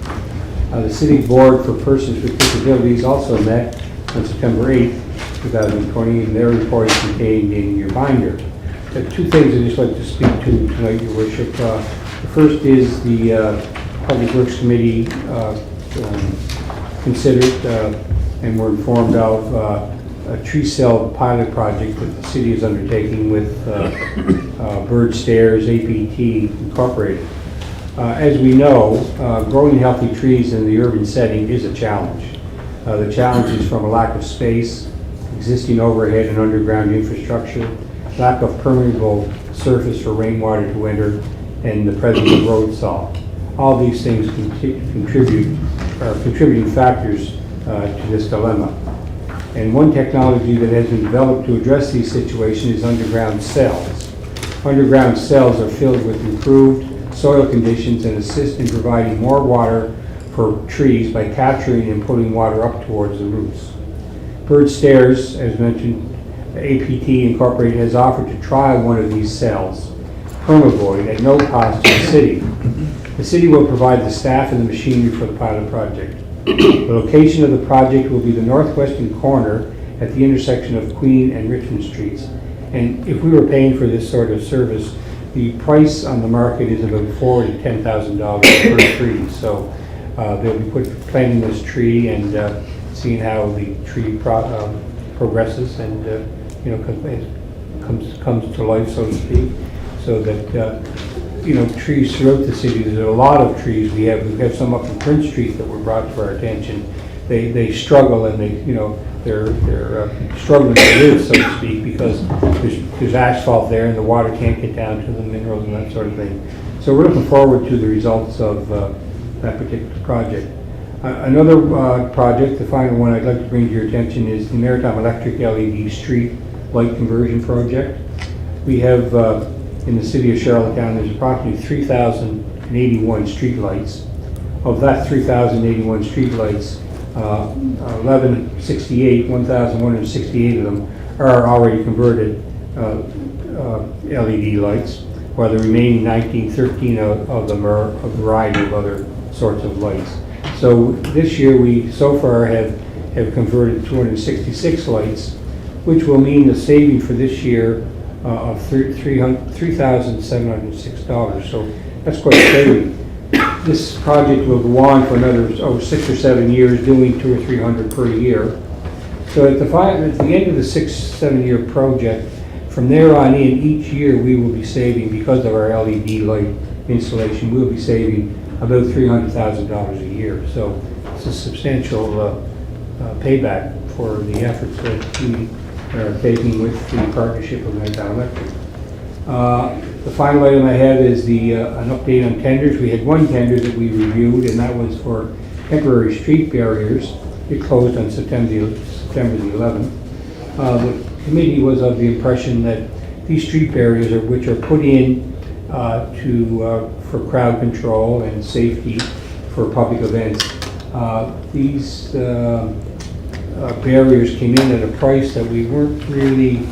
The City Board for Persons with Disabilities also met on September 8th, 2020, and their report is contained in your binder. There are two things I'd just like to speak to tonight, Your Worship. The first is the Public Works Committee considered and were informed of a tree cell pilot project that the city is undertaking with Bird Stairs, APT Incorporated. As we know, growing healthy trees in the urban setting is a challenge. The challenge is from a lack of space, existing overhead and underground infrastructure, lack of permeable surface for rainwater to enter, and the presence of road salt. All these things are contributing factors to this dilemma. And one technology that has been developed to address these situations is underground cells. Underground cells are filled with improved soil conditions and assist in providing more water for trees by capturing and putting water up towards the roots. Bird Stairs, as mentioned, APT Incorporated has offered to trial one of these cells, Permavoid, at no cost to the city. The city will provide the staff and the machinery for the pilot project. The location of the project will be the northwestern corner at the intersection of Queen and Richmond Streets. And if we were paying for this sort of service, the price on the market is about $4,000 to $10,000 per tree. So they'll be planting this tree and seeing how the tree progresses and comes to life, so to speak. So that trees throughout the city. There's a lot of trees. We have some up in Prince Street that were brought to our attention. They struggle and they're struggling to live, so to speak, because there's asphalt there and the water can't get down to the minerals and that sort of thing. So we're looking forward to the results of that particular project. Another project, the final one I'd like to bring to your attention, is the Maritime Electric LED Street Light Conversion Project. We have in the city of Charlottetown, there's approximately 3,081 street lights. Of that 3,081 street lights, 1,168 of them are already converted LED lights, while the remaining 13 of them are a variety of other sorts of lights. So this year we so far have converted 266 lights, which will mean a saving for this year of $3,706. So that's quite steady. This project will go on for another 6 or 7 years, doing 200 or 300 per year. So at the end of the 6-7 year project, from there on in, each year we will be saving, because of our LED light installation, we'll be saving about $300,000 a year. So it's a substantial payback for the efforts that we are taking with the partnership of Maritime Electric. The final item I have is an update on tenders. We had one tender that we reviewed, and that was for temporary street barriers. It closed on September the 11th. The committee was of the impression that these street barriers, which are put in for crowd control and safety for public events, these barriers came in at a price that we weren't really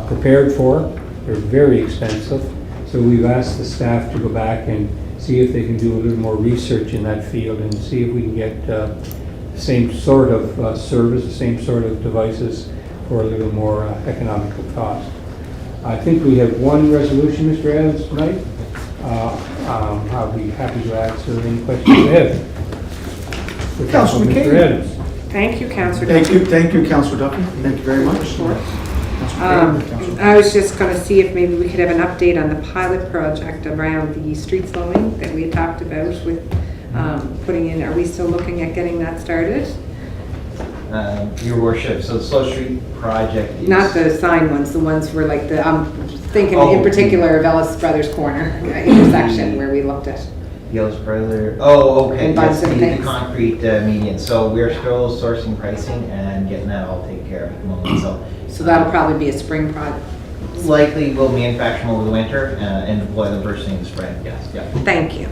prepared for. They're very expensive, so we've asked the staff to go back and see if they can do a little more research in that field and see if we can get the same sort of service, the same sort of devices for a little more economical cost. I think we have one resolution, Mr. Adams, tonight. I'll be happy to answer any questions you have. Councilor Mr. McCain. Adams. Thank you, Councillor Duffy. Thank you, Councilor Duffy. Thank you very much. I was just going to see if maybe we could have an update on the pilot project around the street slowing that we had talked about with putting in. Are we still looking at getting that started? Your worship, so the Slow Street project is... Not the sign ones, the ones where like I'm thinking Oh, in particular of Ellis Brothers Corner intersection where we looked at. Yellows Brother, oh, okay, And yes, bunch of the things. concrete median. So we're still sourcing pricing and getting that all taken care of at the moment, So that'll probably be a spring project. likely we'll manufacture them over the winter and deploy them first thing in the spring, yes, yeah. Thank you.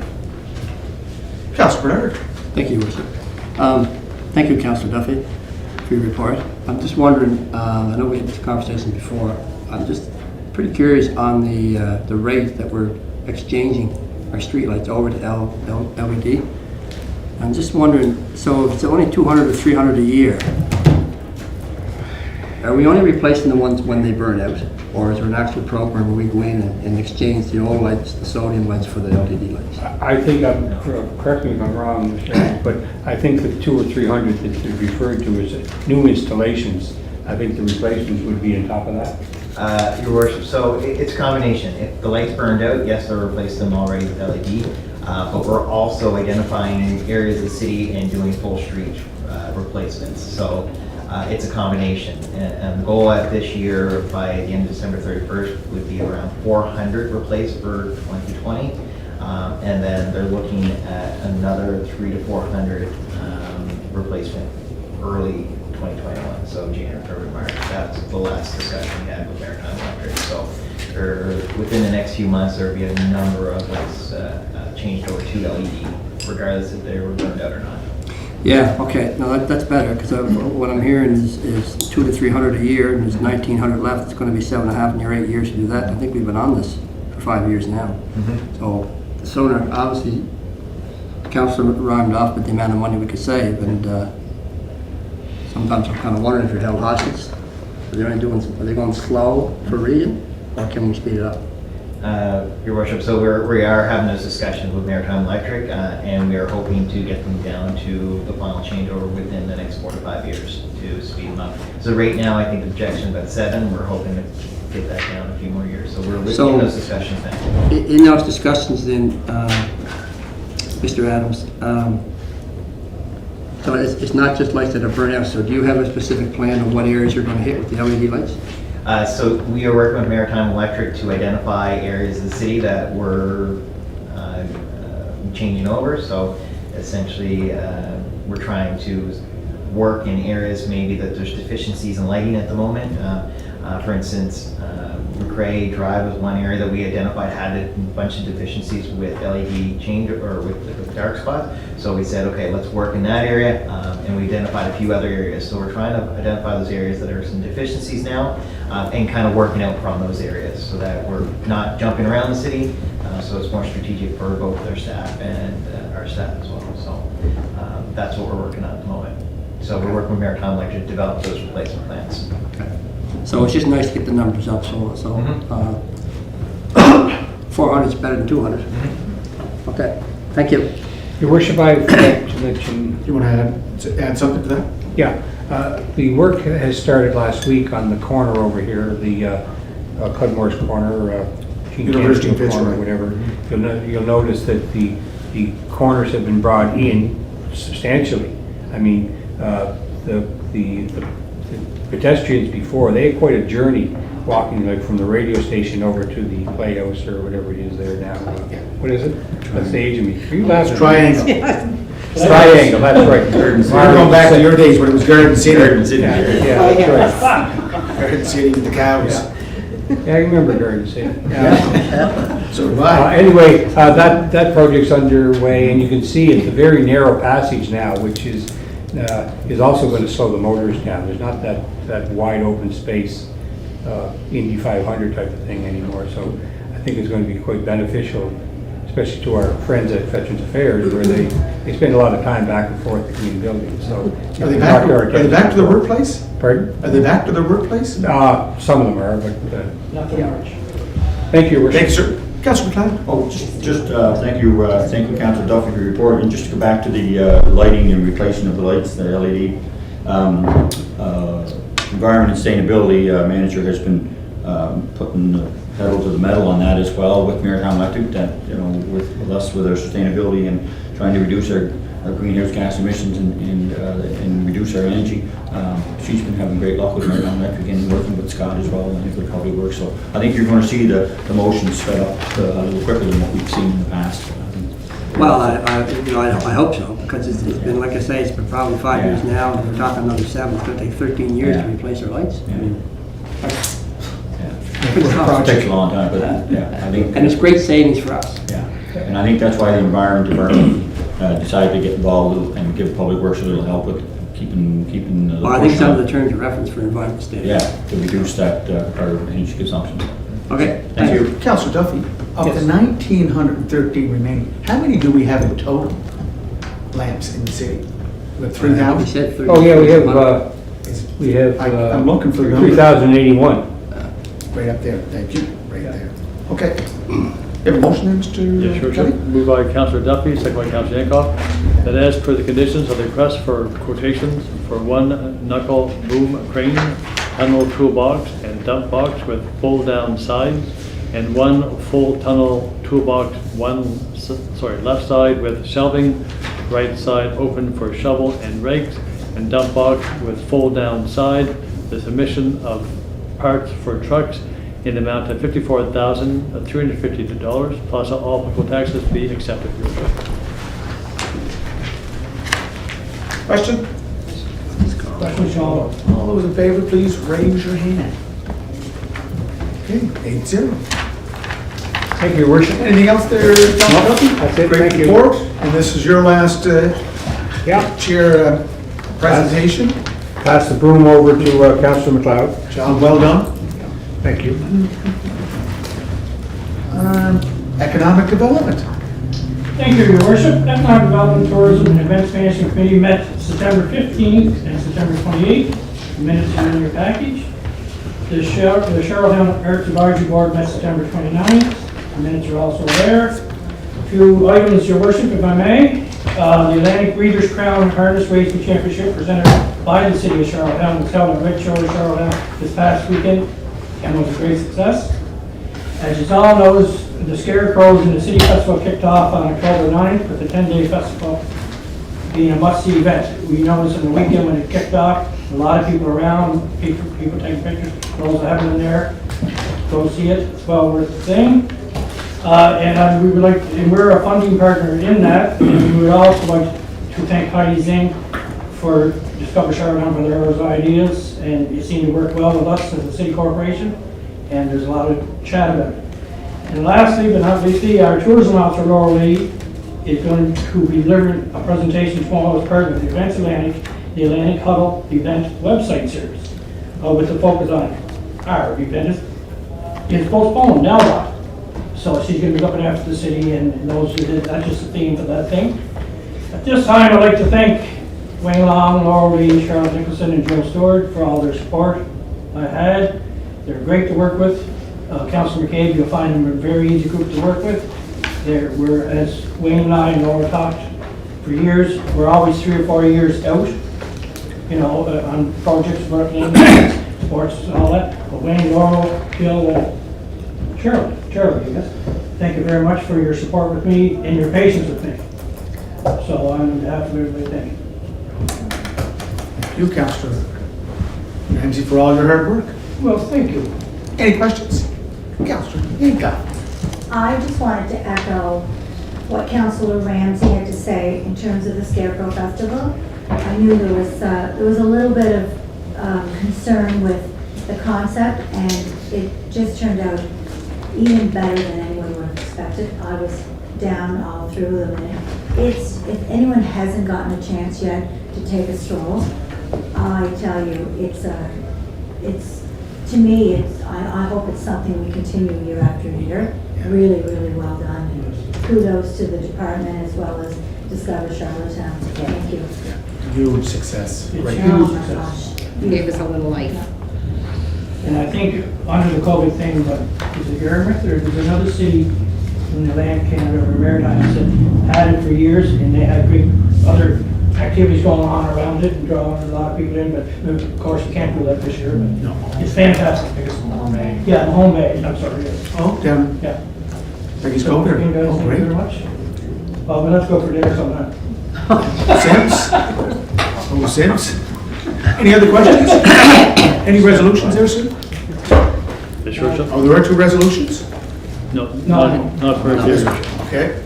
Councilor Bernard. Thank you, Worship. Thank you, Councillor Duffy, for your report. I'm just wondering, I know we had this conversation before, I'm just pretty curious on the rate that we're exchanging our streetlights over to LED. I'm just wondering, so if it's only 200 or 300 a year, are we only replacing the ones when they burn out? Or is there an actual program where we go in and exchange the old lights, the sodium lights, for the LED lights? I think, correct me if I'm wrong, Mr. Adams, but I think the 200 or 300 that you referred to is new installations. I think the replacements would be on top of that. Your worship, so it's a combination. If the lights burned out, yes, they'll replace them already with LED, but we're also identifying areas of the city and doing full street replacements. So it's a combination. And the goal at this year, by the end of December 31st, would be around 400 replaced for 2020. And then they're looking at another 300 to 400 replacement early 2021, so January, February, March. That's the last discussion we had with Maritime Electric. So within the next few months, there will be a number of lights changed over to LED, regardless if they were burned out or not. Yeah, okay, no, that's better, because what I'm hearing is 200 to 300 a year, and there's 1,900 left, it's gonna be 7.5 in your 8 years to do that. I think we've been on this for 5 years now. So the sooner, obviously, Councilor rhymed off with the amount of money we could save, and sometimes I'm kind of wondering if you're held hostage. Are they going slow for a reason, or can we speed it up? Your worship, so we are having those discussions with Maritime Electric, and we are hoping to get them down to the final changeover within the next 4 to 5 years to speed them up. So right now, I think the projection about 7, we're hoping to get that down a few more years. So we're in those discussions now. In those discussions then, Mr. Adams, so it's not just lights that are burnt out, so do you have a specific plan of what areas you're going to hit with the LED lights? So we are working with Maritime Electric to identify areas of the city that we're changing over. So essentially, we're trying to work in areas maybe that there's deficiencies in lighting at the moment. For instance, McRae Drive was one area that we identified had a bunch of deficiencies with LED change or with dark spots. So we said, okay, let's work in that area, and we identified a few other areas. So we're trying to identify those areas that are some deficiencies now, and kind of working out from those areas so that we're not jumping around the city. So it's more strategic for both their staff and our staff as well. So that's what we're working on at the moment. So we're working with Maritime Electric to develop those replacement plans. So it's just nice to get the numbers up, so 400 is better than 200. Okay, thank you. Your worship, I forgot to mention, You want to add something to that? yeah, the work has started last week on the corner over here, the Cudmore's corner, University Canfield pitch, corner, right. whatever. You'll notice that the corners have been brought in substantially. I mean, the pedestrians before, they had quite a journey walking like from the radio station over to the playhouse or whatever it is there now. What is it? That's the age of me. Are you laughing? Triangle. Triangle, that's right. We're going back to your days when it was Garden City. Yeah, that's right. Garden City with the cows. Yeah, I remember Garden City. So do I. Anyway, that project's underway, and you can see it's a very narrow passage now, which is also going to slow the motors down. There's not that wide open space, Indy 500 type of thing anymore. So I think it's going to be quite beneficial, especially to our friends at Veterans Affairs, where they spend a lot of time back and forth between buildings. So Are they back to their workplace? Pardon? Are they back to their workplace? Some of them are, but Not too much. thank you, Your Worship. Thanks, sir. Councilor McLeod? Oh, thank you, Councilor Duffy for your report. And just to go back to the lighting and replacement of the lights, the LED. Environment and Sustainability Manager has been putting the pedal to the metal on that as well with Maritime Electric, that, with us with our sustainability and trying to reduce our greenhouse gas emissions and reduce our energy. She's been having great luck with Maritime Electric and working with Scott as well, and I think it'll probably work. So I think you're going to see the motion sped up a little quicker than what we've seen in the past. Well, I hope so, because it's been, like I say, it's been probably 5 years now, and we're talking another 7, it's gonna take 13 years to replace our lights. I mean, It takes a long time, but I think. and it's great savings for us. Yeah, and I think that's why the Environment Department decided to get involved and give Public Works a little help with keeping the. Well, I think some of the terms of reference for environment standards. Yeah, to reduce that our energy consumption. Okay. Thank you. Councilor Duffy, of the 1,913 remaining, how many do we have in total lamps in the city? We have We 3,000? said 30. Oh, yeah, we have I'm looking for the number. 3,081. Right up there, thank you, right there. Okay. You have a motion, then, Mr. Yes, Your Kelly? Worship. Moved by Councilor Duffy, second by Councilor Yankoff, that as per the conditions of the request for quotations for one knuckle boom crane, tunnel toolbox and dump box with fold-down sides, and one full tunnel toolbox, left side with shelving, right side open for shovel and rakes, and dump box with fold-down side, the submission of parts for trucks in the amount of $54,350 plus all applicable taxes be accepted. Your Worship. Question? Question, Sean. All those in favor, please raise your hand. Okay, 8-0. Thank you, Your Worship. Anything else there, Councilor Duffy? That's it, Great thank you. report. And this is your last Yeah. Chair presentation. Pass the broom over to Councillor McLeod. Job well done. Thank you. Economic development. Thank you, Your Worship. Economic Development, Tourism, and Events Management Committee met September 15th and September 28th. The minutes are in your package. The Charlottetown Arts Advisory Board met September 29th. The minutes are also there. A few items, Your Worship, if I may. The Atlantic Breeders' Crown Harness Racing Championship presented by the City of Charlottetown was held at Red Shore, Charlottetown this past weekend and was a great success. As you all knows, the Scarecrows and the City Festival kicked off on October 9th with the 10-day festival being a must-see event. We noticed on the weekend when it kicked off, a lot of people around, people taking pictures, those that haven't been there, go see it. It's well worth the thing. And we would like, and we're a funding partner in that, and we would also like to thank Heidi Zing for Discover Charlottetown for their ideas, and it seemed to work well with us as a city corporation, and there's a lot of chat about it. And lastly, but not leastly, our tourism officer, Laura Lee, is going to be delivering a presentation tomorrow as part of the Events Atlantic, the Atlantic Huddle event website series, with the focus on our event is postponed, now what? So she's going to be looking after the city and those who did, that's just the theme for that thing. At this time, I'd like to thank Wayne Long, Laura Lee, Charlotte Nicholson, and Joe Stewart for all their support I had. They're great to work with. Councilor McCabe, you'll find them a very easy group to work with. We're, as Wayne and I and Laura talked for years, we're always 3 or 4 years out, you know, on projects, working, sports and all that. But Wayne, Laura, Bill, Charlie, I guess. Thank you very much for your support with me and your patience with me. So on behalf of everybody, thank you. Thank you, Councillor Ramsey, for all your hard work. Well, thank you. Any questions? Councillor Yankoff. I just wanted to echo what Councillor Ramsey had to say in terms of the Scarecrow Festival. I knew there was a little bit of concern with the concept, and it just turned out even better than anyone would have expected. I was down all through them, and it's, if anyone hasn't gotten a chance yet to take a stroll, I tell you, it's to me, I hope it's something we continue year after year. Really, really well done. And kudos to the department as well as Discover Charlottetown. Thank you. Huge success. It's Right. huge Oh my success. gosh. Gave us a little life. And I think under the COVID thing, but is it Yarmouth or there's another city in the land, Canada or Maritime that had it for years, and they had great other activities going on around it and drawing a lot of people in, but of course you can't do that this year, but No. it's fantastic. I think it's Home Bay. Yeah, the home bay, I'm sorry, yes. Oh, down Yeah. Peggy's So, Cove there. you guys, Oh, thank you great. very much. Well, but let's go for dinner sometime. Sims? Oh, Sims? Any other questions? Any resolutions there, sir? Yes, Your Worship? Oh, there are 2 resolutions? No, No. not for this. Okay.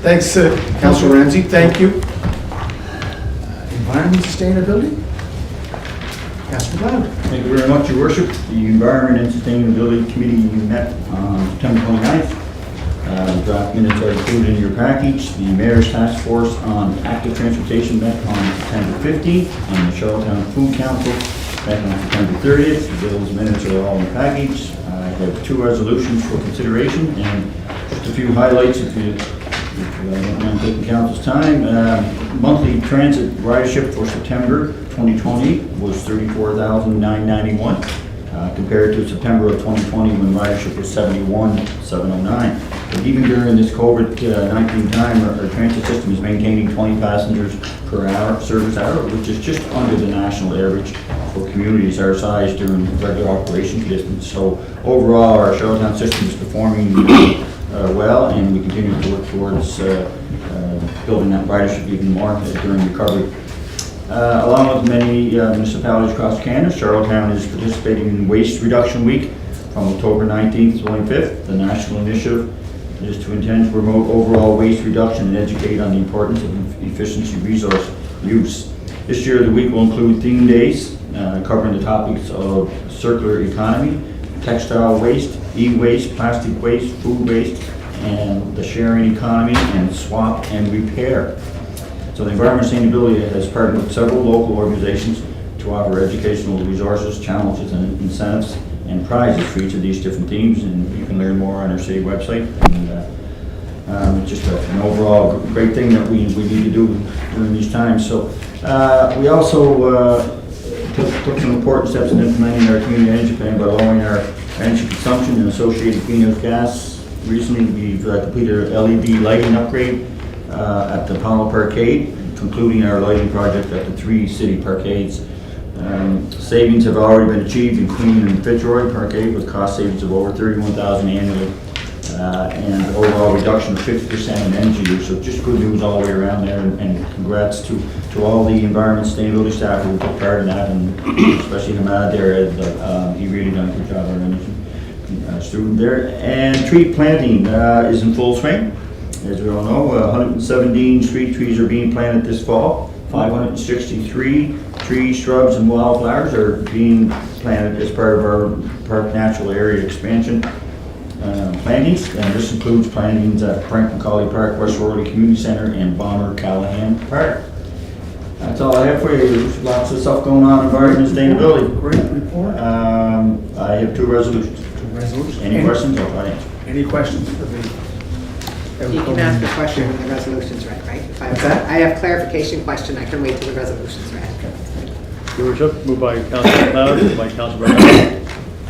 Thanks, Councillor Ramsey. Thank you. Environment Sustainability? Councillor McLeod. Thank you very much, Your Worship. The Environment and Sustainability Committee met on September 29th. The draft minutes are included in your package. The Mayor's Task Force on Active Transportation met on September 15th, and the Charlottetown Food Council met on September 30th. Those minutes are all in the package. I have 2 resolutions for consideration, and just a few highlights if you don't mind taking council's time. Monthly transit ridership for September 2020 was 34,991, compared to September of 2020 when ridership was 71,709. But even during this COVID-19 time, our transit system is maintaining 20 passengers per hour, service hour, which is just under the national average for communities our size during regular operation conditions. So overall, our Charlottetown system is performing well, and we continue to work towards building that ridership even more during recovery. Along with many municipalities across Canada, Charlottetown is participating in Waste Reduction Week from October 19th to 25th. The national initiative is to intend to promote overall waste reduction and educate on the importance of efficiency resource use. This year, the week will include theme days covering the topics of circular economy, textile waste, e-waste, plastic waste, food waste, and the sharing economy, and swap and repair. So the Environment Sustainability has partnered with several local organizations to offer educational resources, challenges, and incentives and prizes for each of these different themes, and you can learn more on our city website. And just an overall great thing that we need to do during these times. So we also took some important steps in implementing our community energy plan by lowering our energy consumption and associated greenhouse gas. Recently, we've completed an LED lighting upgrade at the Pownell Parkade, concluding our lighting project at the 3 city parkades. Savings have already been achieved in Queen and Fitzroy Parkade with cost savings of over $31,000 annually, and overall reduction of 50% in energy use. So just good news all the way around there, and congrats to all the environment sustainability staff who took part in that, and especially Hamad there. He really done a good job, our energy student there. And tree planting is in full swing. As we all know, 117 street trees are being planted this fall. 563 trees, shrubs, and wildflowers are being planted as part of our park natural area expansion plantings. And this includes plantings at Frank McCauley Park, West Rorley Community Center, and Bonner Callahan Park. That's all I have for you. There's lots of stuff going on in environment and sustainability. Great report. I have 2 resolutions. Any questions? I'll try to answer. Any questions for the? You can ask the question when the resolution's read, right? If What's that? I have clarification question, I can wait till the resolution's read. Your worship, moved by Councilor McLeod, moved by Councilor Bernard,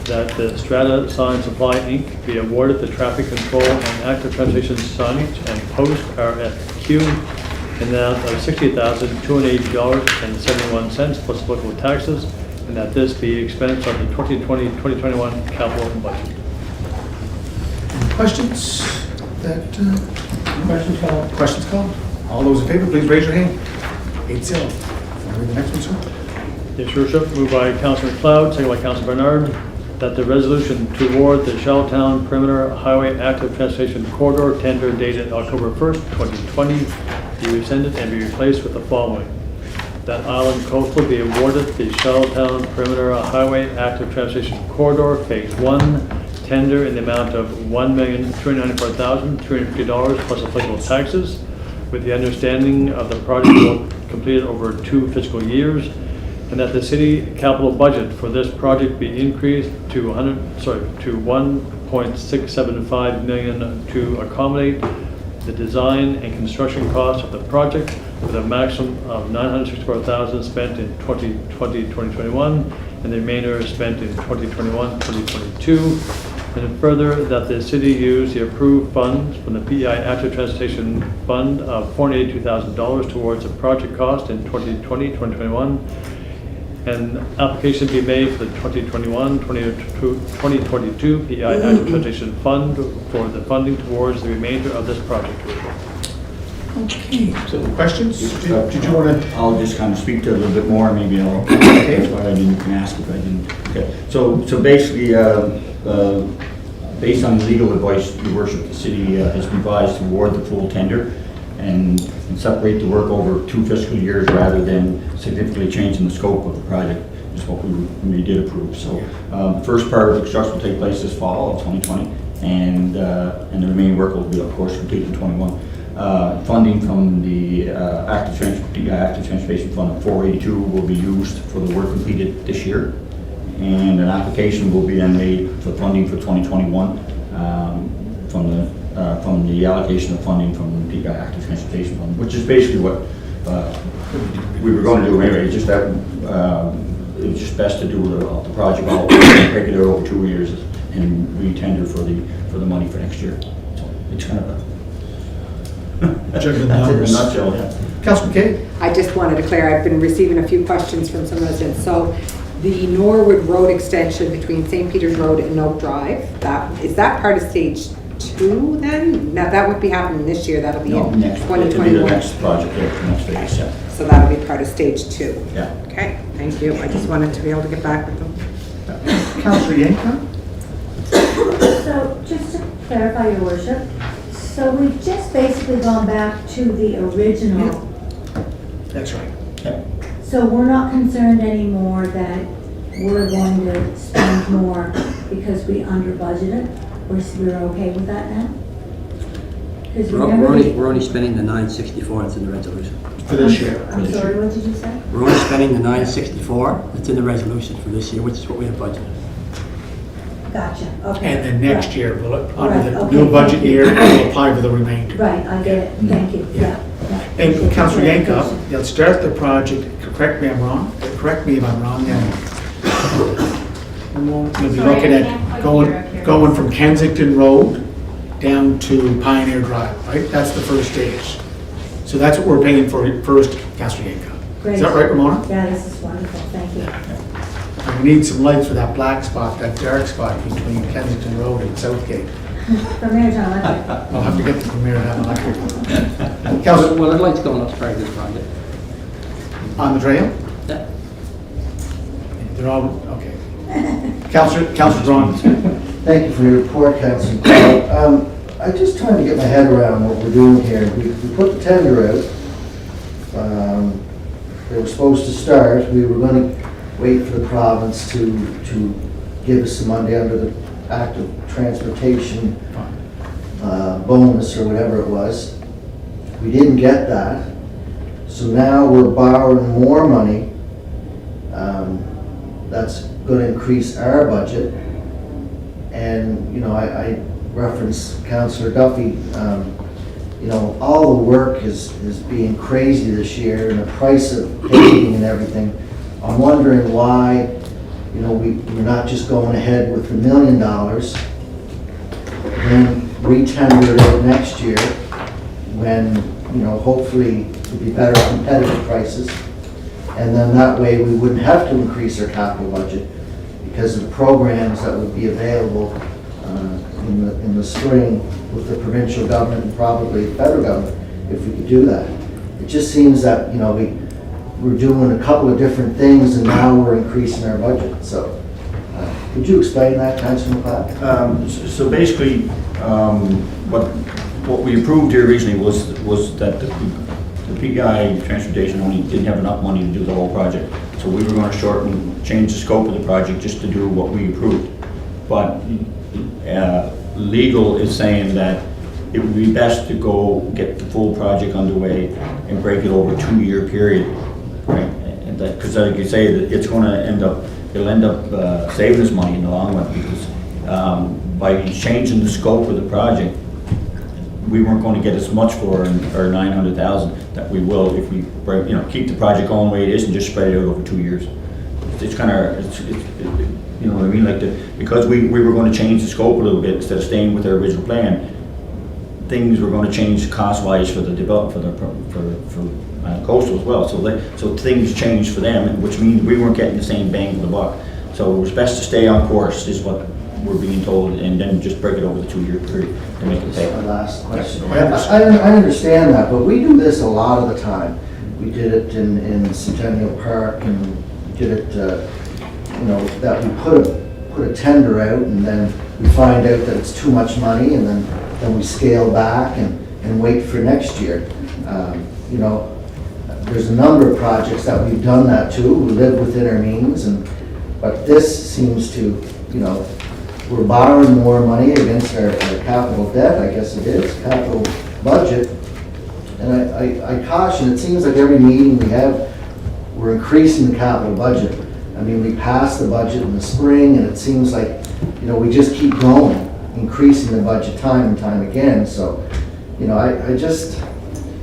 that the Strata Sign Supply Inc. be awarded the traffic control and active transportation signage and post RFQ in the amount of $68,280.71 plus applicable taxes, and that this be expensed on the 2020-2021 capital budget. Any questions? Questions called? Questions called? All those in favor, please raise your hand. 8-0. Want to read the next one, sir? Yes, your worship, moved by Councilor McLeod, second by Councilor Bernard, that the resolution to award the Charlottetown Perimeter Highway Active Transportation Corridor tender dated October 1st, 2020 be rescinded and be replaced with the following. That Island Coastal be awarded the Charlottetown Perimeter Highway Active Transportation Corridor Phase 1 tender in the amount of $1,394,350 plus applicable taxes, with the understanding of the project will be completed over 2 fiscal years, and that the city capital budget for this project be increased to $1.675 million to accommodate the design and construction costs of the project, with a maximum of $964,000 spent in 2020-2021, and the remainder spent in 2021-2022. And further, that the city use the approved funds from the PEI Active Transportation Fund of $482,000 towards the project cost in 2020-2021. And application be made for the 2021-2022 PEI Active Transportation Fund for the funding towards the remainder of this project. Okay, so questions? Did you want to? I'll just kind of speak to it a little bit more, maybe I'll, that's why I didn't ask if I didn't. Okay, so basically, based on legal advice, your worship, the city has been advised to award the full tender and separate the work over 2 fiscal years rather than significantly changing the scope of the project, is what we did approve. So the first part of the construction will take place this fall of 2020, and the remaining work will be, of course, completed in 21. Funding from the Active Transportation Fund of 482 will be used for the work completed this year, and an application will be then made for funding for 2021 from the allocation of funding from the Active Transportation Fund, which is basically what we were going to do anyway. It's just that it was just best to do the project all break it out over 2 years and re-tender for the money for next year. So it's kind of a that's it in a nutshell, yeah. Councilor McKay? I just wanted to clear, I've been receiving a few questions from some residents. So the Norwood Road extension between St. Peter's Road and Oak Drive, is that part of stage 2 then? Now that would be happening this year, that'll be in Next, 2021. the next project, the next phase, yeah. So that'll be part of stage 2. Yeah. Okay, thank you. I just wanted to be able to get back with them. Councilor Yanka? So just to clarify, your worship, so we've just basically gone back to the original. That's right. Yeah. So we're not concerned anymore that we're going to spend more because we under budgeted? We're okay with that now? Because remember We're only spending the 964 that's in the resolution. for this year. I'm sorry, what did you say? We're only spending the 964 that's in the resolution for this year, which is what we have budgeted. Gotcha, okay. And then next Right. year, under Right, the okay, new thank budget you. year, we'll apply for the remainder. Right, I get it, thank you, yeah. yeah. And Councillor Yankoff, they'll start the project, correct me if I'm wrong, then you'll be looking at going from Kensington Road down to Pioneer Drive, right? That's the first stage. So that's what we're paying for first, Councillor Yankoff. Great. Is that right, Ramona? Yeah, this is wonderful, thank you. And we need some lights for that black spot, that dark spot between Kensington Road and Southgate. From Maritime Electric. I'll have to get the premier to have an electric. Councillor, Well, the light's going up to this project. on the trail? Yeah. They're all, okay. Councillor Drawn. Thank you for your report, Councilor Crowell. I'm just trying to get my head around what we're doing here. We put the tender out. They were supposed to start. We were going to wait for the province to give us some money under the active transportation bonus or whatever it was. We didn't get that. So now we're borrowing more money. That's going to increase our budget. And, you know, I reference Councillor Duffy, you know, all the work is being crazy this year, and the price of paving and everything. I'm wondering why, you know, we're not just going ahead with the $1 million, then re-tender it out next year when, you know, hopefully it'll be better competitive prices. And then that way we wouldn't have to increase our capital budget because of the programs that would be available in the spring with the provincial government and probably the federal government if we could do that. It just seems that, you know, we're doing a couple of different things and now we're increasing our budget. So could you explain that, Councilor McLeod? So basically, what we approved here recently was that the PI transportation only didn't have enough money to do the whole project. So we were going to change the scope of the project just to do what we approved. But legal is saying that it would be best to go get the full project underway and break it over a 2-year period, right? And that, because like you say, that it's going to it'll end up saving us money in the long run because by changing the scope of the project, we weren't going to get as much for our 900,000 that we will if we break, you know, keep the project going the way it is and just spread it out over 2 years. It's kind of, you know what I mean, like because we were going to change the scope a little bit instead of staying with our original plan. Things were going to change cost-wise for the development for coastal as well. So things changed for them, which means we weren't getting the same bang for the buck. So it was best to stay on course, is what we're being told, and then just break it over the 2-year period to make it pay. My last question. I understand that, but we do this a lot of the time. We did it in Centennial Park, and we did it, you know, that we put a tender out, and then we find out that it's too much money, and then we scale back and wait for next year. You know, there's a number of projects that we've done that too. We live within our means, but this seems to, you know, we're borrowing more money against our capital debt, I guess it is, capital budget. And I caution, it seems like every meeting we have, we're increasing the capital budget. I mean, we passed the budget in the spring, and it seems like, you know, we just keep going, increasing the budget time and time again. So, you know, I just,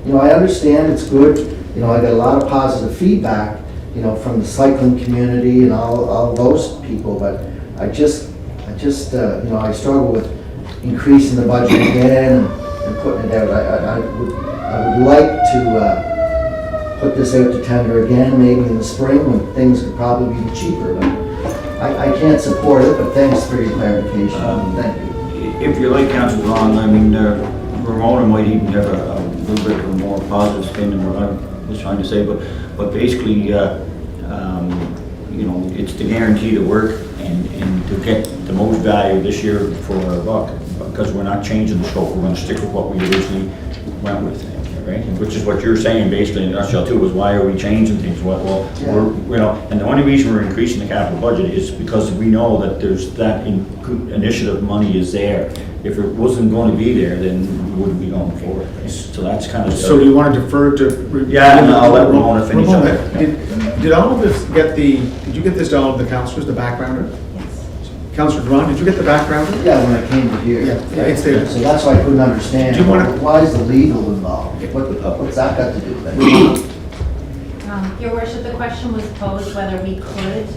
you know, I understand it's good. You know, I got a lot of positive feedback, you know, from the cycling community and all those people, but I just, you know, I struggle with increasing the budget again and putting it out. I would like to put this out to tender again, maybe in the spring when things could probably be cheaper. But I can't support it, but thanks for your clarification. Thank you. If you like Councilor Ron, I mean, Ramona might even have a little bit of a more positive spin than what I was trying to say, but basically, you know, it's to guarantee the work and to get the most value this year for our buck, because we're not changing the scope. We're going to stick with what we originally went with. right? Which is what you're saying basically in a nutshell too, is why are we changing things? Well, and the only reason we're increasing the capital budget is because we know that there's that initiative money is there. If it wasn't going to be there, then we wouldn't be going forward. Right? So that's kind of. So do you want to defer to? Yeah, and I'll let Ramona finish up. Did all of this did you get this to all of the councillors, the backgrounder? Yes. Councillor Duran, did you get the backgrounder? Yeah, when I came to here. Yeah, it's there. So that's why I couldn't understand. Do you wanna- Why is the legal involved? What's that got to do with it? Your worship, the question was posed whether we could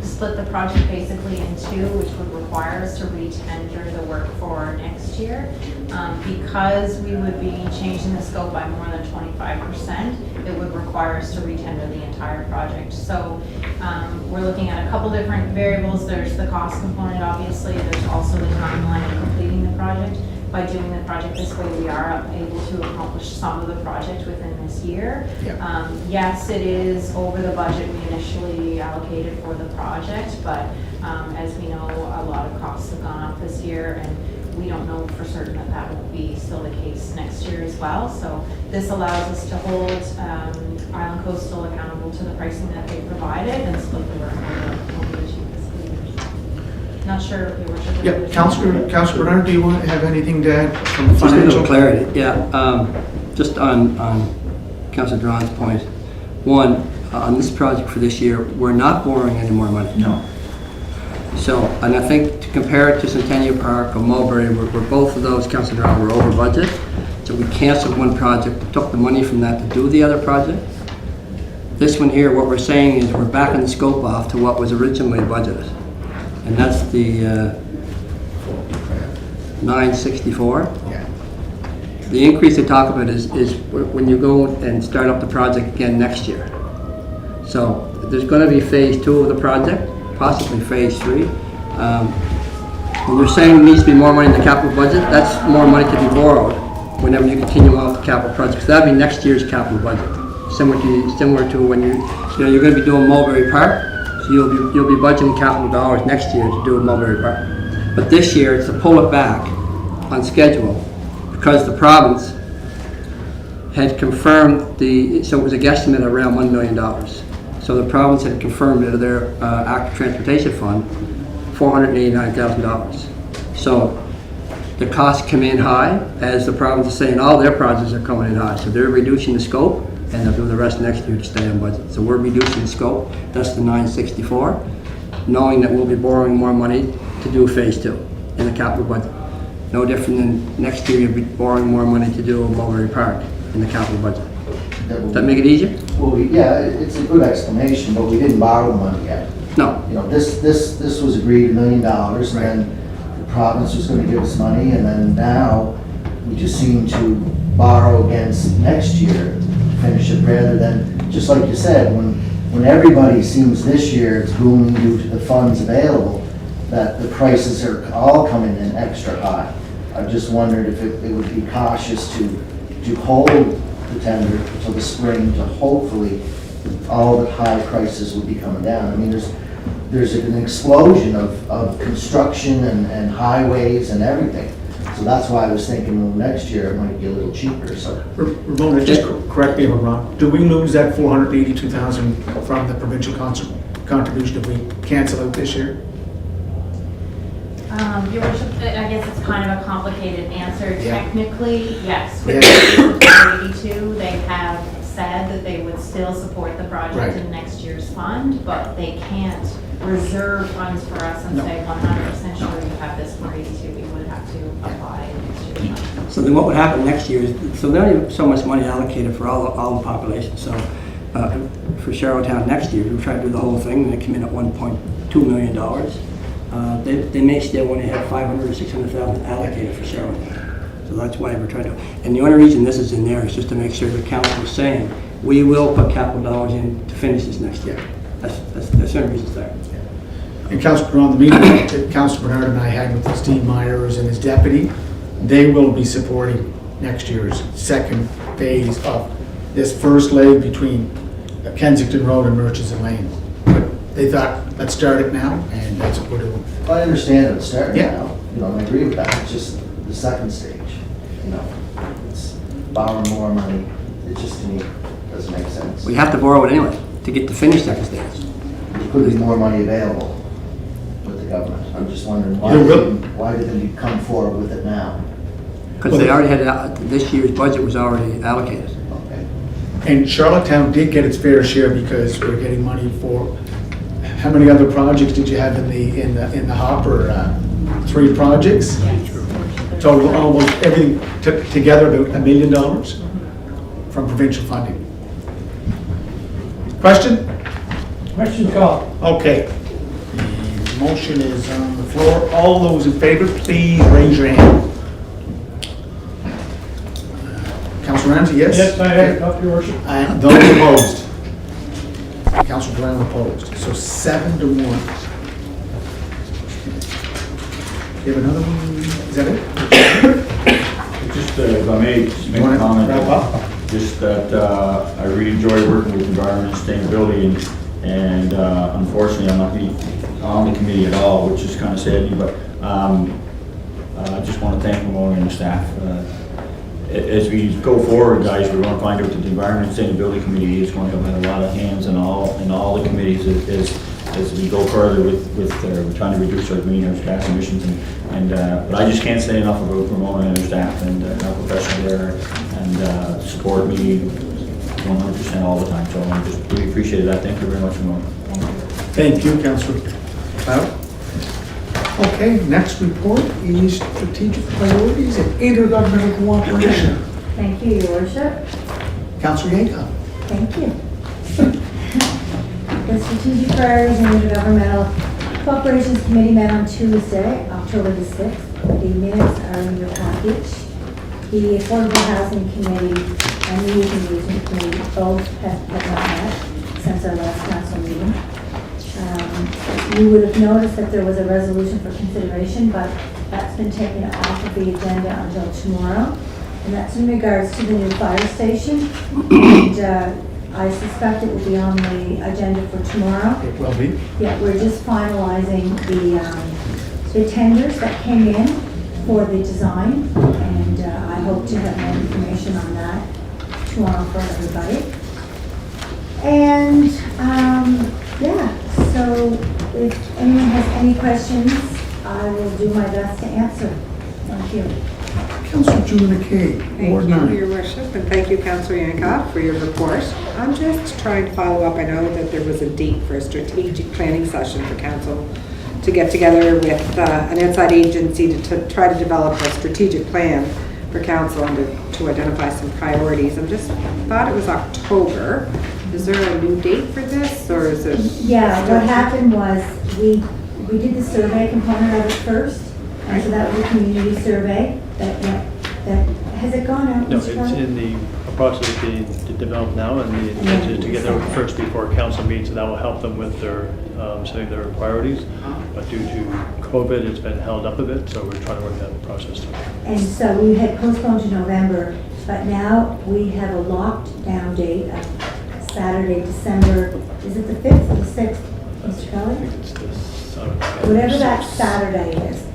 split the project basically in two, which would require us to re-tender the work for next year. Because we would be changing the scope by more than 25%, it would require us to re-tender the entire project. So we're looking at a couple different variables. There's the cost component, obviously. There's also the timeline of completing the project. By doing the project this way, we are able to accomplish some of the project within this year. Yeah. Yes, it is over the budget we initially allocated for the project, but as we know, a lot of costs have gone up this year, and we don't know for certain that that will be still the case next year as well. So this allows us to hold Island Coastal accountable to the pricing that they provided and split the work over the 2 fiscal years. Not sure, Your Worship. Yeah, Councillor Bernard, do you want to have anything to add from Just a financial? little clarity, yeah. Just on Councilor Duran's point. One, on this project for this year, we're not borrowing any more money. No. So, and I think to compare it to Centennial Park or Mulberry, where both of those, Councilor Duran, were over budget. So we canceled one project, took the money from that to do the other project. This one here, what we're saying is we're backing the scope off to what was originally budgeted. And that's the 964. Yeah. The increase they talk about is when you go and start up the project again next year. So there's going to be phase 2 of the project, possibly phase 3. When you're saying there needs to be more money in the capital budget, that's more money to be borrowed whenever you continue off the capital projects. That'd be next year's capital budget, similar to when you're going to be doing Mulberry Park. So you'll be budgeting capital dollars next year to do Mulberry Park. But this year it's to pull it back on schedule because the province had confirmed so it was a guesstimate around $1 million. So the province had confirmed out of their active transportation fund $489,000. So the costs come in high, as the province is saying all their projects are coming in high. So they're reducing the scope and they'll do the rest next year to stay on budget. So we're reducing the scope, that's the 964, knowing that we'll be borrowing more money to do phase 2 in the capital budget. No different than next year you'll be borrowing more money to do Mulberry Park in the capital budget. Does that make it easier? Well, yeah, it's a good explanation, but we didn't borrow the money yet. No. You know, this was agreed $1 million, and then the province was gonna give us money, and then now we just seem to borrow against next year to finish it, rather than, just like you said, when everybody seems this year it's booming due to the funds available, that the prices are all coming in extra high. I just wondered if it would be cautious to hold the tender until the spring, to hopefully all the high prices would be coming down. I mean, there's an explosion of construction and highways and everything. So that's why I was thinking, well, next year it might be a little cheaper, so. Ramona, just correct me if I'm wrong. Do we lose that $482,000 from the provincial contribution if we cancel out this year? Your Worship, I guess it's kind of a complicated answer. Yeah. Technically, yes. With Yeah. 82, they have said that they would still support the project Right. in next year's fund, but they can't reserve funds for us and No. say 100% sure you have this 482. We would have to apply next year's fund. So then what would happen next year is, so there's not even so much money allocated for all the population. So for Sherrilltown next year, we try to do the whole thing, and they come in at $1.2 million. They may still only have $500,000 or $600,000 allocated for Sherrilltown. So that's why we're trying to, and the only reason this is in there is just to make sure the council is saying, we will put capital dollars in to finish this next year. That's the only reason it's there. And Councillor, on the meeting that Councillor Bernard and I had with Steve Myers and his deputy, they will be supporting next year's second phase of this first leg between Kensington Road and Murchison Lane. But they thought, let's start it now, and that's what we're doing. I understand it's starting Yeah. now, you know, and I agree with that, it's just the second stage, you know. borrowing more money. It just, to me, doesn't make sense. We have to borrow it anyway to get to finish second stage. There could be more money available with the government. I'm just wondering, why didn't you come forward with it now? Because they already had, this year's budget was already allocated. Okay. And Charlottetown did get its fair share because we're getting money for, how many other projects did you have in the hopper? 3 projects? Total, almost everything together about $1 million from provincial funding. Question? Question called. Okay. The motion is on the floor. All those in favor, please raise your hand. Councilor Ramsey, yes? Yes, I have it up, your worship. And those opposed? Councilor Brown opposed. So 7-1. You have another one? Is that it? Just, if I may, just make You a wanna comment. wrap up? Just that I really enjoy working with environment and sustainability, and unfortunately, I'm not on the committee at all, which is kind of saddening, but I just want to thank Ramona and the staff. As we go forward, guys, we're going to find out that the Environment and Sustainability Committee is going to have a lot of hands in all the committees as we go further with trying to reduce our greenhouse gas emissions. But I just can't say enough about Ramona and her staff and how professional they are and support me 100% all the time. So I just really appreciate that. Thank you very much, Ramona. Thank you, Councilor Cloud. Okay, next report is strategic priorities and intergovernmental cooperation. Thank you, your worship. Councilor Yankoff. Thank you. The Strategic Priorities and Intergovernmental Cooperations Committee met on Tuesday, October the 6th. The minutes are in your package. The Affordable Housing Committee and the Youth Engagement Committee both have not met since our last council meeting. You would have noticed that there was a resolution for consideration, but that's been taken off of the agenda until tomorrow. And that's in regards to the new fire station. And I suspect it will be on the agenda for tomorrow. It will be. Yeah, we're just finalizing the tenders that came in for the design. And I hope to have more information on that tomorrow for everybody. And yeah, so if anyone has any questions, I will do my best to answer. Thank you. Councilor Julie McKay, Ward Thank 9. you, Your Worship, and thank you, Councillor Yankoff, for your report. I'm just trying to follow up. I know that there was a date for a strategic planning session for council to get together with an outside agency to try to develop a strategic plan for council and to identify some priorities. I just thought it was October. Is there a new date for this, or is it? Yeah, what happened was we did the survey component of it first, and so that was a community survey that has it gone out? No, Mr. it's Kelly? in the process of being developed now, and the intention is to get there first before council meets, and that will help them with their setting their priorities. But due to COVID, it's been held up a bit, so we're trying to work that process through. And so we had postponed to November, but now we have a locked down date of Saturday, December, is it the 5th or the 6th, Mr. Kelly? I think it's this. Whatever that Saturday is.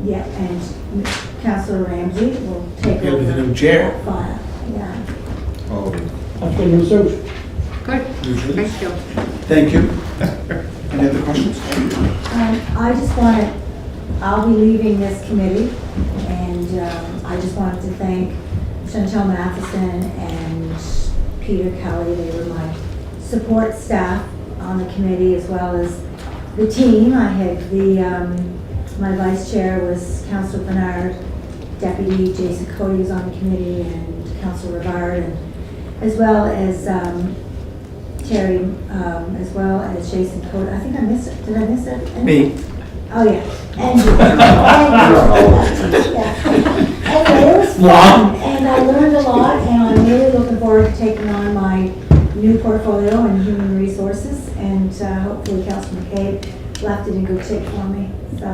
Yeah, and Councillor Ramsey will take He'll over. be the new chair. that file. Yeah. Oh, That's been researched. Good, Usually. thank you. Thank you. Any other questions? I just wanted, I'll be leaving this committee, and I just wanted to thank Chantel Matheson and Peter Kelly. They were my support staff on the committee, as well as the team. I had my vice chair was Councillor Bernard, Deputy Jason Cody was on the committee, and Councillor Rivard, and as well as Terry, as well as Jason Cody. I think I missed it. Did I miss it? Me. Oh, yeah. And yeah. Anyway, it was fun, and I learned a lot, and I'm really looking forward to taking on my new portfolio in human resources, and hopefully Councilor McCabe left it in good shape for me. So,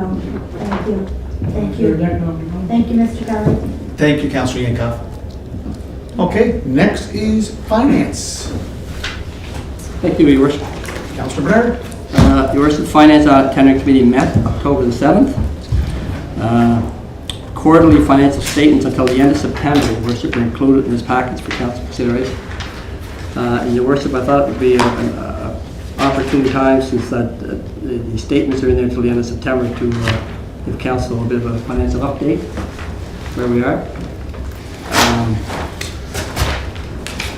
thank you. Thank you. Thank you, Mr. Kelly. Thank you, Councilor Yankoff. Okay, next is finance. Thank you, Your Worship. Councilor Bernard. Your Worship, Finance Tender Committee met October the 7th. Of quarterly financial statements until the end of September. Your Worship, are included in this package for council consideration. And Your Worship, I thought it would be an opportune time, since that the statements are in there until the end of September, to give council a bit of a financial update where we are.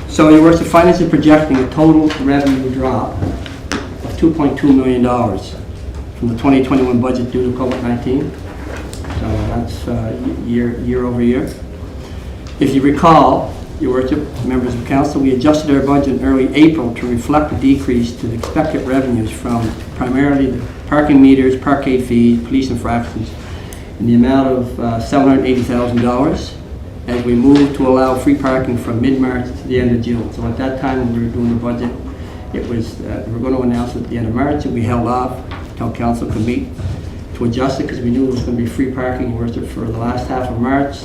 So Your Worship, finance is projecting a total revenue drop of $2.2 million from the 2021 budget due to COVID-19. So that's year over year. If you recall, Your Worship, members of council, we adjusted our budget in early April to reflect the decrease to the expected revenues from primarily the parking meters, parkade fees, police infractions, in the amount of $780,000, as we moved to allow free parking from mid-March to the end of June. So at that time, when we were doing the budget, it was, we were going to announce it at the end of March, and we held off until council could meet to adjust it, because we knew it was going to be free parking, Your Worship, for the last half of March,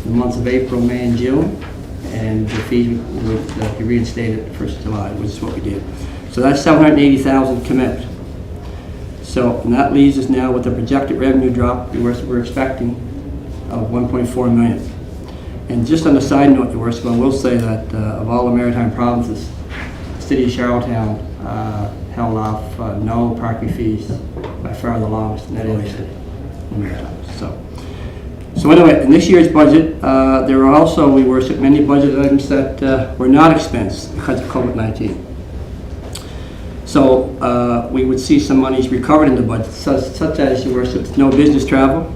the months of April, May, and June, and the fees would be reinstated 1st of July, which is what we did. So that's $780,000 commit. So, and that leaves us now with a projected revenue drop, Your Worship, we're expecting of $1.4 million. And just on a side note, Your Worship, I will say that of all the Maritime provinces, the City of Charlottetown held off no parking fees by far the longest in that area in Maritime. So anyway, in this year's budget, there are also, we worship, many budget items that were not expensed because of COVID-19. So we would see some monies recovered in the budget, such as, Your Worship, no business travel.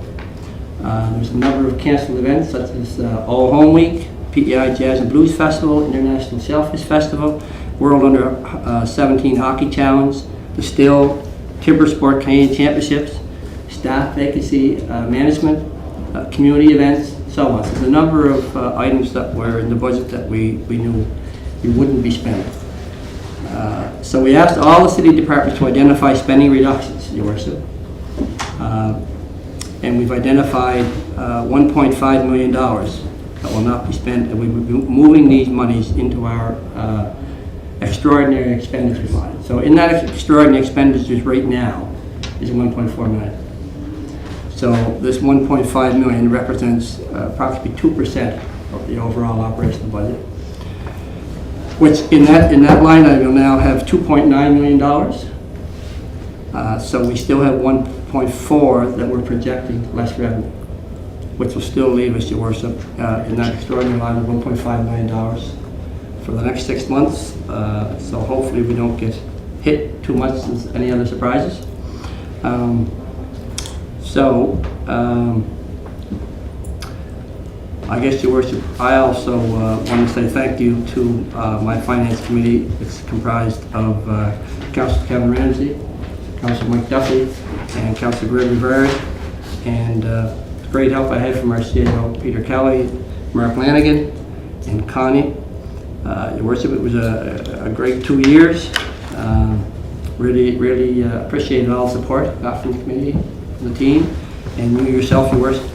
There's a number of canceled events, such as All Home Week, PEI Jazz and Blues Festival, International Shellfish Festival, World Under 17 Hockey Challenge, the Still, Timber Sport Canadian Championships, staff vacancy management, community events, so on. So there's a number of items that were in the budget that we knew we wouldn't be spending. So we asked all the city departments to identify spending reductions, Your Worship. And we've identified $1.5 million that will not be spent, and we will be moving these monies into our extraordinary expenditures line. So in that extraordinary expenditures right now is $1.4 million. So this $1.5 million represents approximately 2% of the overall operational budget, which in that line item will now have $2.9 million. So we still have 1.4 that we're projecting less revenue, which will still leave us, Your Worship, in that extraordinary line of $1.5 million for the next 6 months. So hopefully we don't get hit too much with any other surprises. I guess, Your Worship, I also want to say thank you to my finance committee. It's comprised of Councillor Kevin Ramsey, Councillor Mike Duffy, and Councillor Gregory Verd, and great help I had from our CAO, Peter Kelly, Mark Lanigan, and Connie. Your Worship, it was a great 2 years. Really appreciated all the support got from the committee, from the team, and you yourself, Your Worship.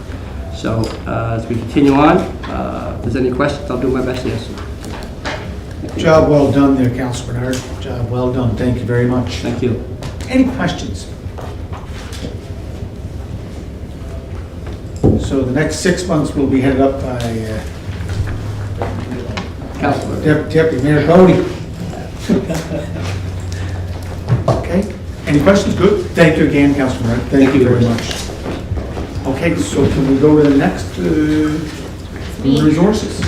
So as we continue on, if there's any questions, I'll do my best to answer. Job well done there, Councilor Bernard. Job well done. Thank you very much. Thank you. Any questions? So the next 6 months will be headed up by Councilor. Deputy Mayor Cody. Okay. Any questions? Good. Thank you again, Councilor Bernard. Thank you very much. Okay, so can we go to the next Human Resources?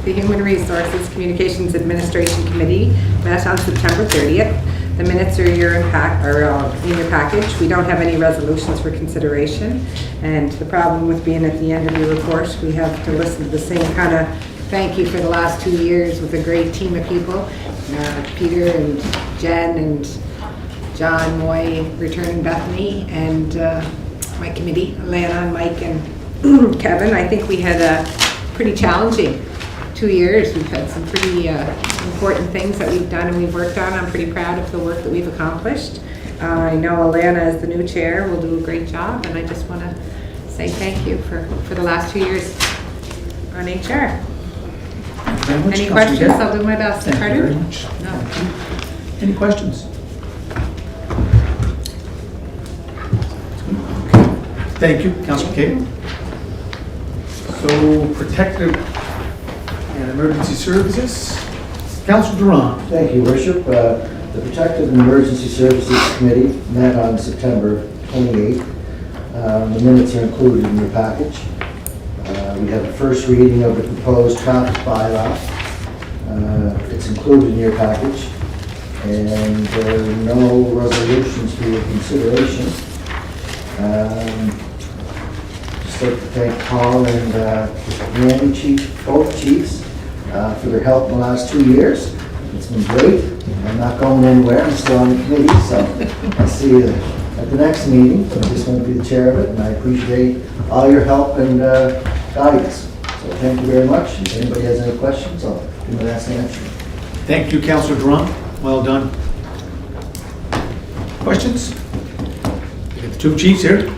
The Human Resources Communications Administration Committee met on September 30th. The minutes are in your package. We don't have any resolutions for consideration. And the problem with being at the end of your report, we have to listen to the same kind of thank you for the last 2 years with a great team of people. Peter and Jen and John Moy returning Bethany, and my committee, Lana and Mike and Kevin. I think we had a pretty challenging 2 years. We've had some pretty important things that we've done and we've worked on. I'm pretty proud of the work that we've accomplished. I know Alana, as the new chair, will do a great job, and I just want to say thank you for the last 2 years on HR. Any questions? I'll do my best. Thank you very much. No. Any questions? Thank you, Councilor Cahill. So, protective and emergency services, Councilor Duran. Thank you, Worship. The Protective and Emergency Services Committee met on September 28th. The minutes are included in your package. We have the first reading of the proposed traffic bylaw. It's included in your package. And there are no resolutions for your consideration. Just like to thank Paul and Randy, both chiefs, for their help in the last 2 years. It's been great. I'm not going anywhere. I'm still on the committee, so I'll see you at the next meeting. I just want to be the chair of it, and I appreciate all your help and guidance. So thank you very much. If anybody has any questions, I'll do my best to answer. Thank you, Councilor Duran. Well done. Questions? We got the two chiefs here.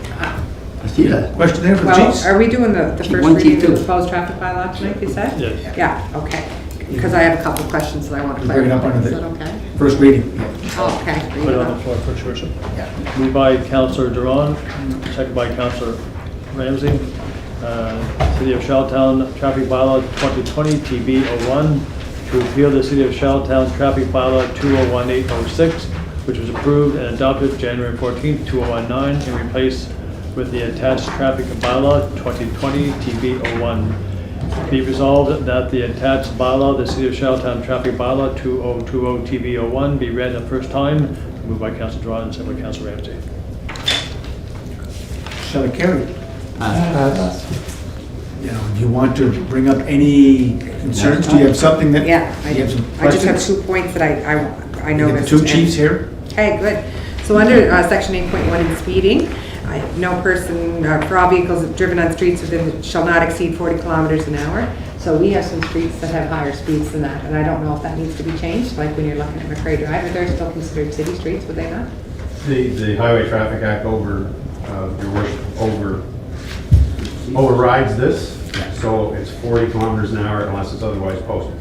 I see that. Question there for the Well, chiefs? are we doing the Chief first one, reading Chief of the two. proposed traffic bylaw tonight, you said? Yes. Yeah, okay. Because I have a couple of questions that I want to Bring it up clarify. under Is the that okay? first reading. Oh, okay. Put it on the floor first, Your Worship. Yeah. Moved by Councillor Duran, second by Councillor Ramsey. City of Charlottetown Traffic Bylaw 2020 TB01 to repeal the City of Charlottetown Traffic Bylaw 201806, which was approved and adopted January 14, 2019, and replaced with the attached Traffic Bylaw 2020 TB01. Be resolved that the attached bylaw, the City of Charlottetown Traffic Bylaw 2020 TB01, be read the first time. Moved by Councillor Duran and second by Councillor Ramsey. Shall I carry? Pass. You know, do you want to bring up any concerns? Do you have something that? Yeah, do you have some I just have questions? 2 points that I We got the noticed. two chiefs here. Okay, good. So under section 8.1 in speeding, no person for all vehicles driven on streets within shall not exceed 40 kilometers an hour. So we have some streets that have higher speeds than that, and I don't know if that needs to be changed, like when you're looking at McRae Drive, are they still considered city streets, would they not? The Highway Traffic Act Your Worship, overrides this, so it's 40 kilometers an hour unless it's otherwise posted.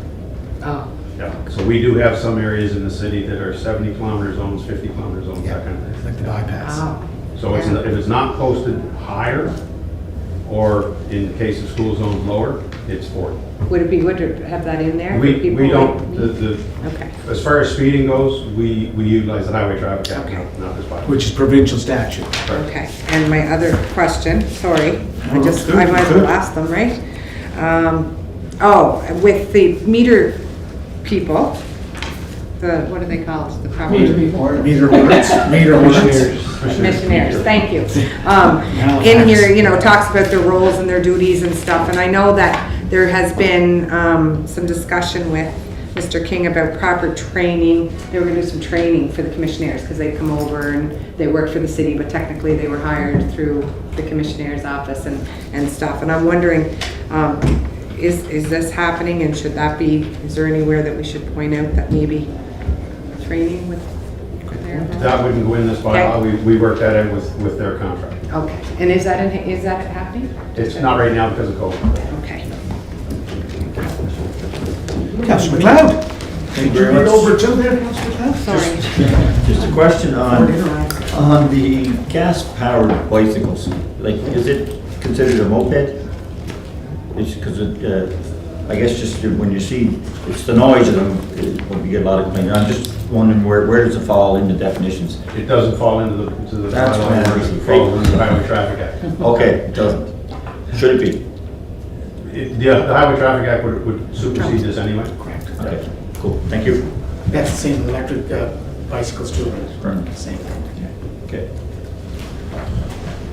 Oh, Yeah, so we do have some areas in the city that are 70 kilometer zones, 50 kilometer zones, that kind of thing. Like the bypass. oh. So if it's not posted higher, or in the case of school zones lower, it's 40. Would it be good to have that in there? for We people don't, like me? Okay, as far as speeding goes, we utilize the Highway Traffic Act, Okay. not this bylaw. Which is provincial statute. okay. And my other question, sorry, I No, just, it's good, I might as well good. ask them, right? With the meter people, what do they call it? The proper. Meter words, meter words. Commissioners, thank you. In here, it talks about their roles and their duties and stuff, and I know that there has been some discussion with Mr. King about proper training. They were gonna do some training for the commissioners, because they come over and they work for the city, but technically they were hired through the commissioner's office and stuff. And I'm wondering, is this happening, and should that be, is there anywhere that we should point out that maybe training with their? That wouldn't go in this bylaw, Okay. we worked that out with their contract. Okay, and is that happening? It's not right now because of COVID. Okay. Councilor McLeod. Thank you Did you very read much. over to there, Councilor McLeod? Sorry. Just a question on the gas-powered bicycles. Like, is it considered a moped? It's because I guess just when you see, it's the noise of them, when you get a lot of complaints. I'm just wondering where does it fall in the definitions? It doesn't fall into the That's bylaw, fine. it falls into the Highway Traffic Act. Okay, it doesn't. Should it be? The Highway Traffic Act would supersede this anyway. Correct. Okay, cool, thank you. That's the same with electric bicycles too. Right. Same thing. Okay.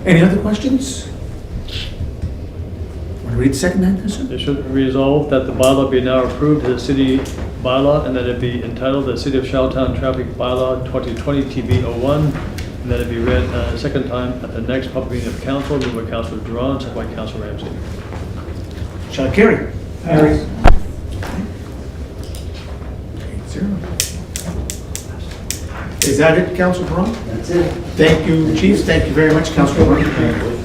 Any other questions? Want to read the second then, sir? It should be resolved that the bylaw be now approved as a city bylaw, and that it be entitled the City of Charlottetown Traffic Bylaw 2020 TB01, and that it be read a second time at the next public meeting of council. Moved by Councillor Duran, second by Councillor Ramsey. Shall I carry? Pass. 8-0. Is that it, Councilor Duran? That's it. Thank you, chiefs. Thank you very much, Councilor Duran.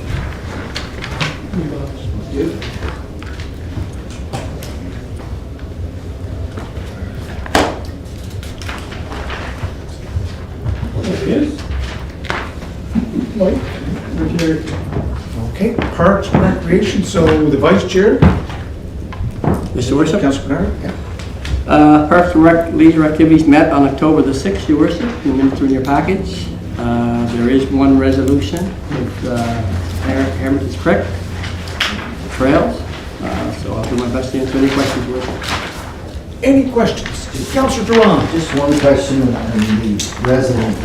Yes. Mike, Richard. Okay, Parks and Recreation, so the Vice Chair, Mr. Worship? Councillor Bernard, yeah. Parks and Rec leisure activities met on October the 6th, Your Worship, the minutes are in your package. There is one resolution with Hermitage Creek Trails, so I'll do my best to answer any questions, Your Worship. Any questions? Councillor Duran? Just one question, and the resident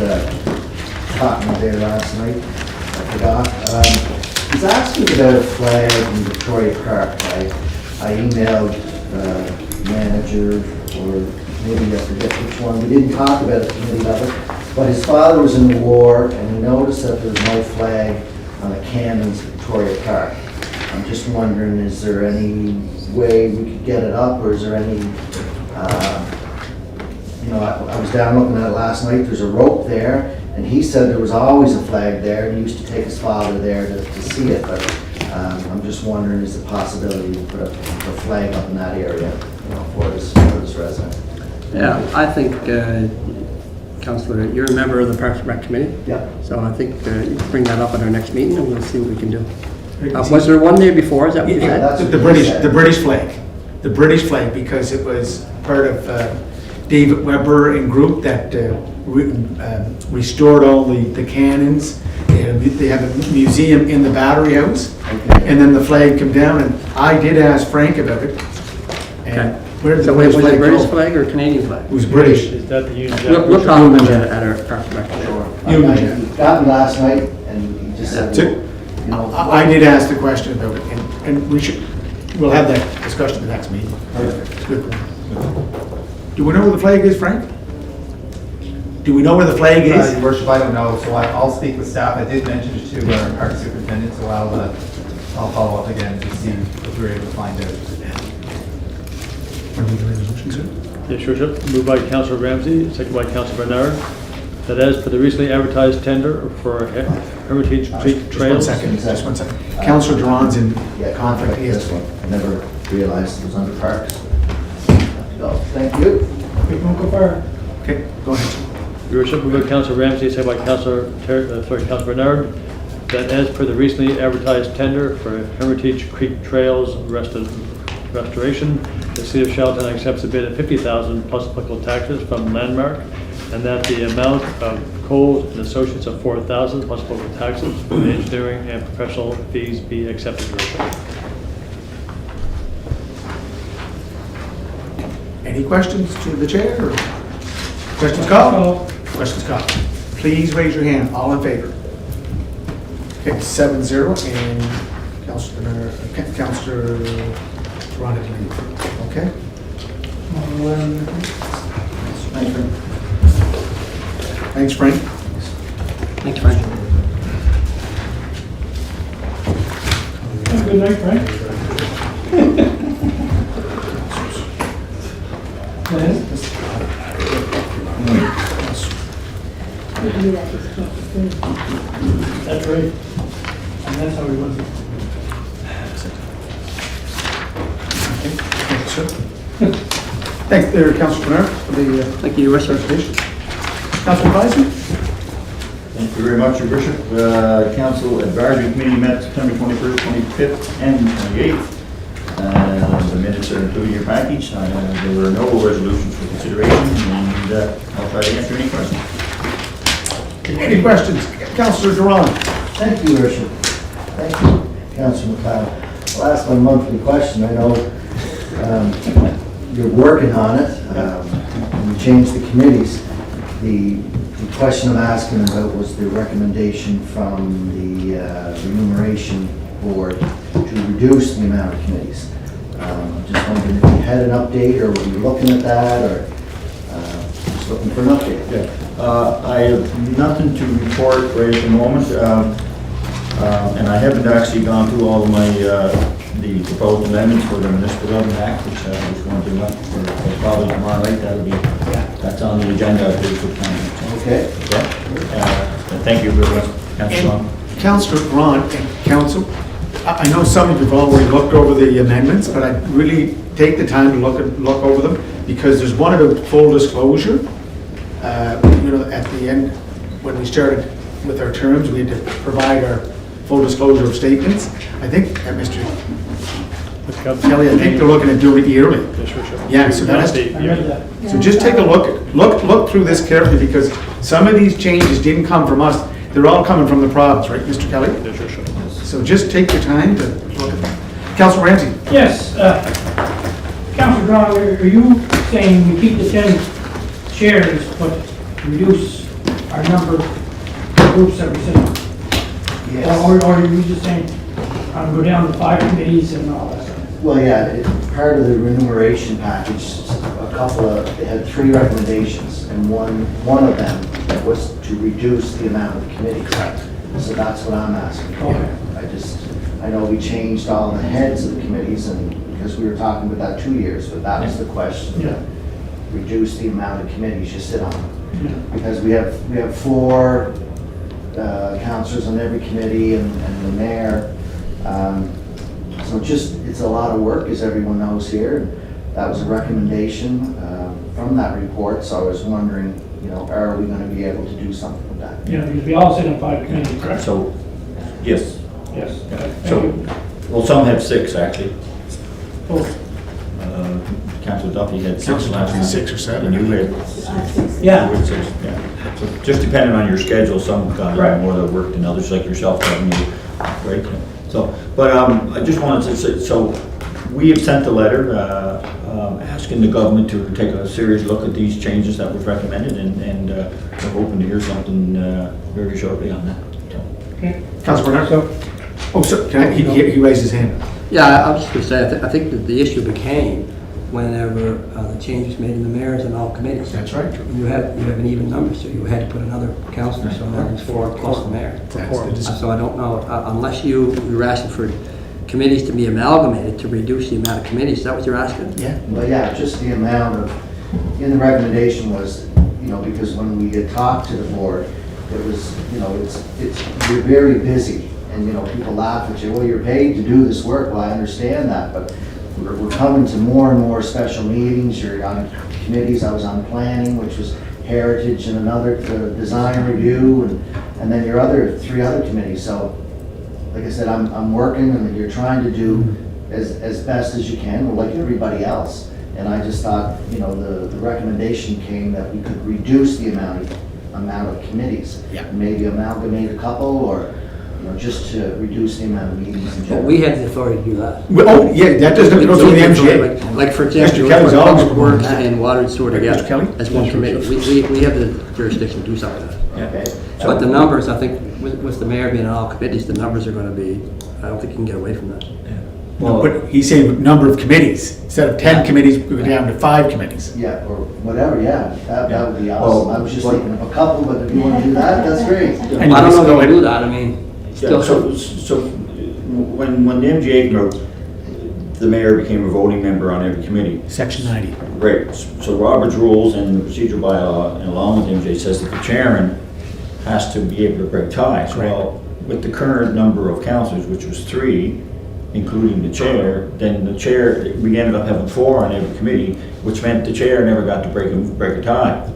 caught me there last night, I forgot. He's asking about a flag in Victoria Park. I emailed manager, or maybe I forget which one, we didn't talk about it at committee level, but his father was in the war, and he noticed that there's no flag on the cannons at Victoria Park. I'm just wondering, is there any way we could get it up, or is there any, I was down looking at it last night, there's a rope there, and he said there was always a flag there, and he used to take his father there to see it, but I'm just wondering, is the possibility to put a flag up in that area, for this resident? Yeah, I think, Councillor, you're a member of the Parks and Rec Committee. Yeah. So I think you can bring that up at our next meeting and we'll see what we can do. Was there one there before, is that what you said? That's what The he British, said. the British flag. The British flag, because it was part of David Weber and group that restored all the cannons. They have a museum in the Battery House, and then the flag come down, and I did ask Frank about it. And where did the So was British it flag British go? flag or Canadian flag? It was British. Is that the Union Jack? We'll talk about that at our Parks and Rec Committee. I got him last night, and he just said, That's it. I did ask the question about it, and we'll have that discussion at the next meeting. Good point. Do we know where the flag is, Frank? Do we know where the flag Your is? Worship, I don't know, so I'll speak with staff. I did mention it to our park superintendent, so I'll follow up again to see if we're able to find out. Yes, Your Worship. Moved by Councillor Ramsey, second by Councillor Bernard, that as per the recently advertised tender for Heritage Creek Trails. Just one second. Councillor Duran's in conflict. He has this one. I never realized it was under parks. So, thank you. We won't go far. Okay, go ahead. Your Worship, moved by Councillor Ramsey, second by Councillor Councillor Bernard, that as per the recently advertised tender for Heritage Creek Trails restoration, the City of Charlottetown accepts a bid of $50,000 plus applicable taxes from Landmark, and that the amount of Coles and Associates of $4,000 plus applicable taxes for the engineering and professional fees be accepted. Your Worship. Any questions to the chair? Or questions called? Questions called. Please raise your hand. All in favor? Okay, 7-0, and Councillor Ron. Okay? Thanks, Frank. Thanks, Frank. Thanks, Frank. Good night, Frank. Lynn? That's right. And that's how we want it. Thanks, there, Councillor Bernard, for the Thank you, Your Worship. presentation. Councillor Advisory? Thank you very much, Your Worship. Council Advisory Committee met September 21st, 25th, and 28th. The minutes are included in your package. There were no resolutions for consideration, and I'll try to answer any questions. Any questions? Councillor Duran? Thank you, Your Worship. Thank you, Councillor McLeod. I'll ask my monthly question. I know you're working on it, and you changed the committees. The question I'm asking about was the recommendation from the remuneration board to reduce the amount of committees. I'm just wondering if you had an update, or were you looking at that, or just looking for an update? Yeah. I have nothing to report right at the moment, and I haven't actually gone through all of my the proposed amendments for the Municipal Government Act, which is going to run for probably tomorrow night. That's on the agenda of the planning. Okay. Thank you very much, Councilor. Councillor Ron and Council, I know some of you have already looked over the amendments, but I'd really take the time to look over them, because there's one about full disclosure. At the end, when we started with our terms, we had to provide our full disclosure of statements. I think, Mr. Kelly, I think they're looking at doing it yearly. Yeah, so that has to, I read that. so just take a look through this carefully, because some of these changes didn't come from us. They're all coming from the province, right, Mr. Kelly? So just take your time to look at them. Councilor Ramsey? Yes, Councilor Brown, are you saying we keep the 10 chairs, but reduce our number of groups that we sit on? Yes. Or are you just saying, go down to 5 committees and all that stuff? Well, yeah, part of the remuneration package, they had 3 recommendations, and one of them was to reduce the amount of committees. Correct. So that's what I'm asking for. Okay. I know we changed all the heads of the committees, and because we were talking about that 2 years, but that was the question. Yeah. Reduce the amount of committees you sit on. Yeah. Because we have 4 councillors on every committee and the mayor. So it's a lot of work, as everyone knows here. That was a recommendation from that report, so I was wondering, are we going to be able to do something with that? Yeah, because we all sit on 5 committees, correct? So, yes. Yes. So, well, some have 6, actually. Oh, Councilor Duffy had 6 Councilor last Duffy, time. 6 or 7. And you had, yeah. you had 6, yeah. So just depending on your schedule, some got Right. more of the work than others, like yourself, right? So, but I just wanted to say, so we have sent a letter asking the government to take a serious look at these changes that was recommended, and we're hoping to hear something very shortly on that. So. Okay. Councilor Bernard? Oh, sir, he raised his hand. Yeah, I was just going to say, I think that the issue became whenever the changes made in the mayors and all committees. That's right. You have an even number, so you had to put another councillor, so that was 4 plus the mayor. So I don't know, unless you're asking for committees to be amalgamated to reduce the amount of committees, is that what you're asking? Yeah. Well, yeah, just the amount of, in the recommendation was, because when we had talked to the board, it was, you're very busy, and, people laugh at you, well, you're paid to do this work, well, I understand that, but we're coming to more and more special meetings, you're on committees, I was on planning, which was heritage, and another design review, and then your 3 other committees, so, like I said, I'm working, and you're trying to do as best as you can, like everybody else. And I just thought, the recommendation came that we could reduce the amount of committees. Yeah. Maybe amalgamate a couple, or, just to reduce the amount of meetings in But general. we have the authority to do that. Well, oh, yeah, that doesn't go through the MGA. Like for example, Mr. Kelly's always public works promoting that. and water and sewer Right, together. Mr. Kelly? As one committee. We have the jurisdiction to do something like that. Okay. But the numbers, I think, with the mayor being on all committees, the numbers are going to be, I don't think you can get away from that. Well, but he's saying number of committees. Instead of 10 committees, we go down to 5 committees. Yeah, or whatever, yeah, that would be Well, awesome. I was just thinking of a couple, but if you want to do that, that's great. And I don't know if go we ahead. can do that, I mean, Yeah, still. so when the MGA broke, the mayor became a voting member on every committee. Section 90. Right, so Robert's rules and the procedural bylaw, and along with the MJ, says that the chairman has to be able to break ties. Correct. Well, with the current number of councillors, which was 3, including the chair, then the chair, we ended up having 4 on every committee, which meant the chair never got to break a tie,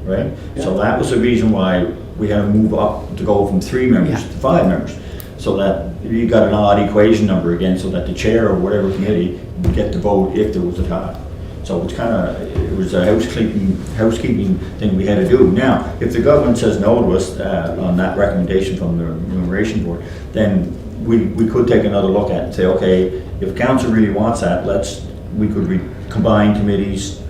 right? So that was the reason why we had to move up to go from 3 members to 5 members. So that you got an odd equation number again, so that the chair of whatever committee would get to vote if there was a tie. So it was a housekeeping thing we had to do. Now, if the government says no to us on that recommendation from the remuneration board, then we could take another look at it and say, okay, if council really wants that, we could combine committees,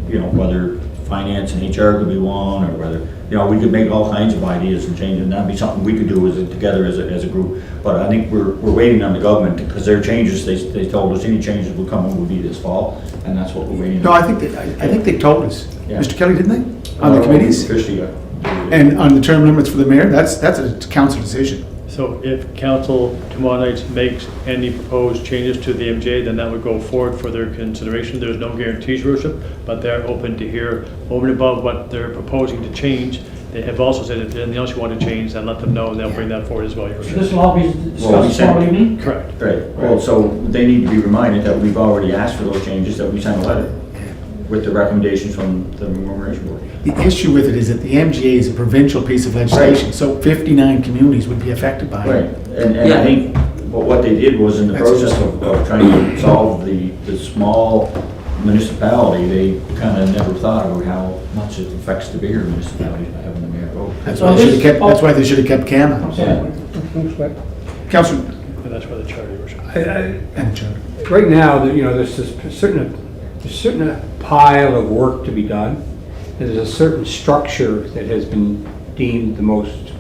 whether finance and HR could be one, or whether, we could make all kinds of ideas and change, and that'd be something we could do together as a group. But I think we're waiting on the government, because their changes, they told us any changes would come would be this fall, and that's what we're waiting on. No, I think they told us. Yeah. Mr. Kelly, didn't they? On the committees? Officially, yeah. And on the term limits for the mayor, that's a council decision. So if council tomorrow night makes any proposed changes to the MJ, then that would go forward for their consideration. There's no guarantees, Your Worship, but they're open to hear over and above what they're proposing to change. They have also said if there's anything else you want to change, then let them know, and they'll bring that forward as well, Your So Worship. this will all be Well, discussed tomorrow evening? Correct. Right, well, so they need to be reminded that we've already asked for those changes, that we sent a letter. with the recommendations from the memorialization board. The issue with it is that the MGA is a provincial piece of legislation, so 59 communities would be affected by Right, it. and Yeah. I think what they did was in the That's process of trying to solve the small municipality, they kind of never thought about how much it affects the bigger municipalities by having the mayor vote. That's why they should have kept, that's why they should have kept I'm CAMA. sorry. Councillor, And that's why the charter, your worship. and John. Right now, there's this certain pile of work to be done. There's a certain structure that has been deemed the most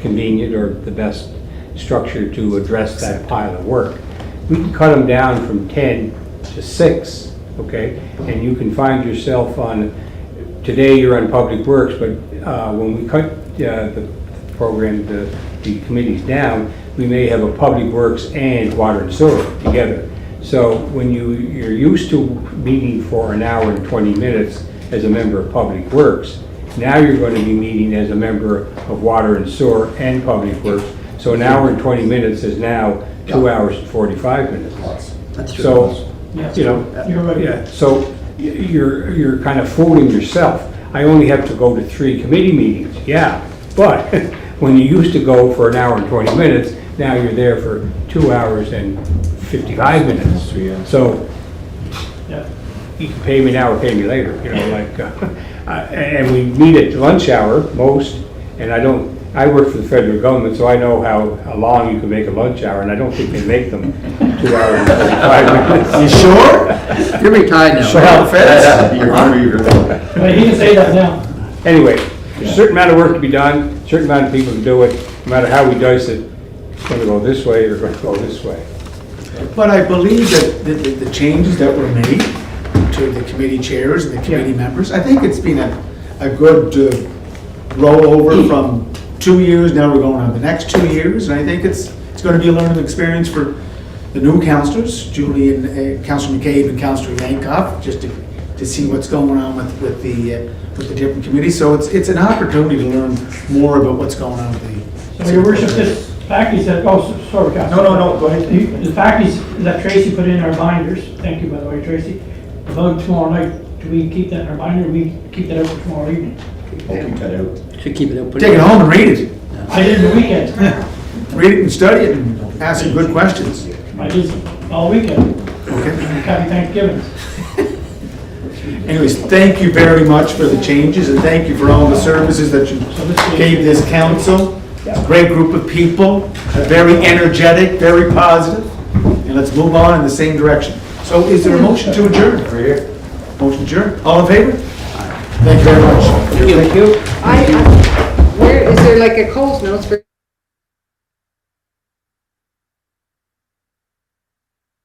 convenient or the best structure to address that pile of work. We can cut them down from 10 to 6, okay? And you can find yourself on, today you're on Public Works, but when we cut the program, the committees down, we may have a Public Works and Water and Sewer together. So when you're used to meeting for an hour and 20 minutes as a member of Public Works, now you're going to be meeting as a member of Water and Sewer and Public Works. So an hour and 20 minutes is now 2 hours and 45 minutes. That's true. So, You're right. yeah, so you're kind of fooling yourself. I only have to go to 3 committee meetings, yeah, but when you used to go for an hour and 20 minutes, now you're there for 2 hours and 55 minutes. So Yeah. you can pay me now or pay me later, and we meet at lunch hour most, and I work for the federal government, so I know how long you can make a lunch hour, and I don't think they make them 2 hours and 45 minutes. You sure? You're retired now. Well, But he can say that now. Anyway, there's a certain amount of work to be done, a certain amount of people to do it, no matter how we dice it, it's going to go this way or going to go this way. But I believe that the changes that were made to the committee chairs and the committee members, I think it's been a good rollover from 2 years, now we're going on the next 2 years, and I think it's going to be a learning experience for the new councillors, Julie and Councillor McCabe and Councillor Yankoff, just to see what's going on with the different committees. So it's an opportunity to learn more about what's going on with the. So your worship, this package that, sorry, Councilor. No, go ahead. The package that Tracy put in our binders, thank you by the way, Tracy, about tomorrow night, do we keep that in our binder, or we keep that out for tomorrow evening? I'll keep that out. Should keep it open. Take it home and read it. I did the weekend. Read it and study it and ask some good questions. I did all weekend. Okay. Happy Thanksgiving. Anyways, thank you very much for the changes and thank you for all the services that you gave this council. It's a great group of people, very energetic, very positive, and let's move on in the same direction. So is there a motion to adjourn? Motion to adjourn. All in favor? Thank you very much. Thank you. Where, is there like a Coles Notes for?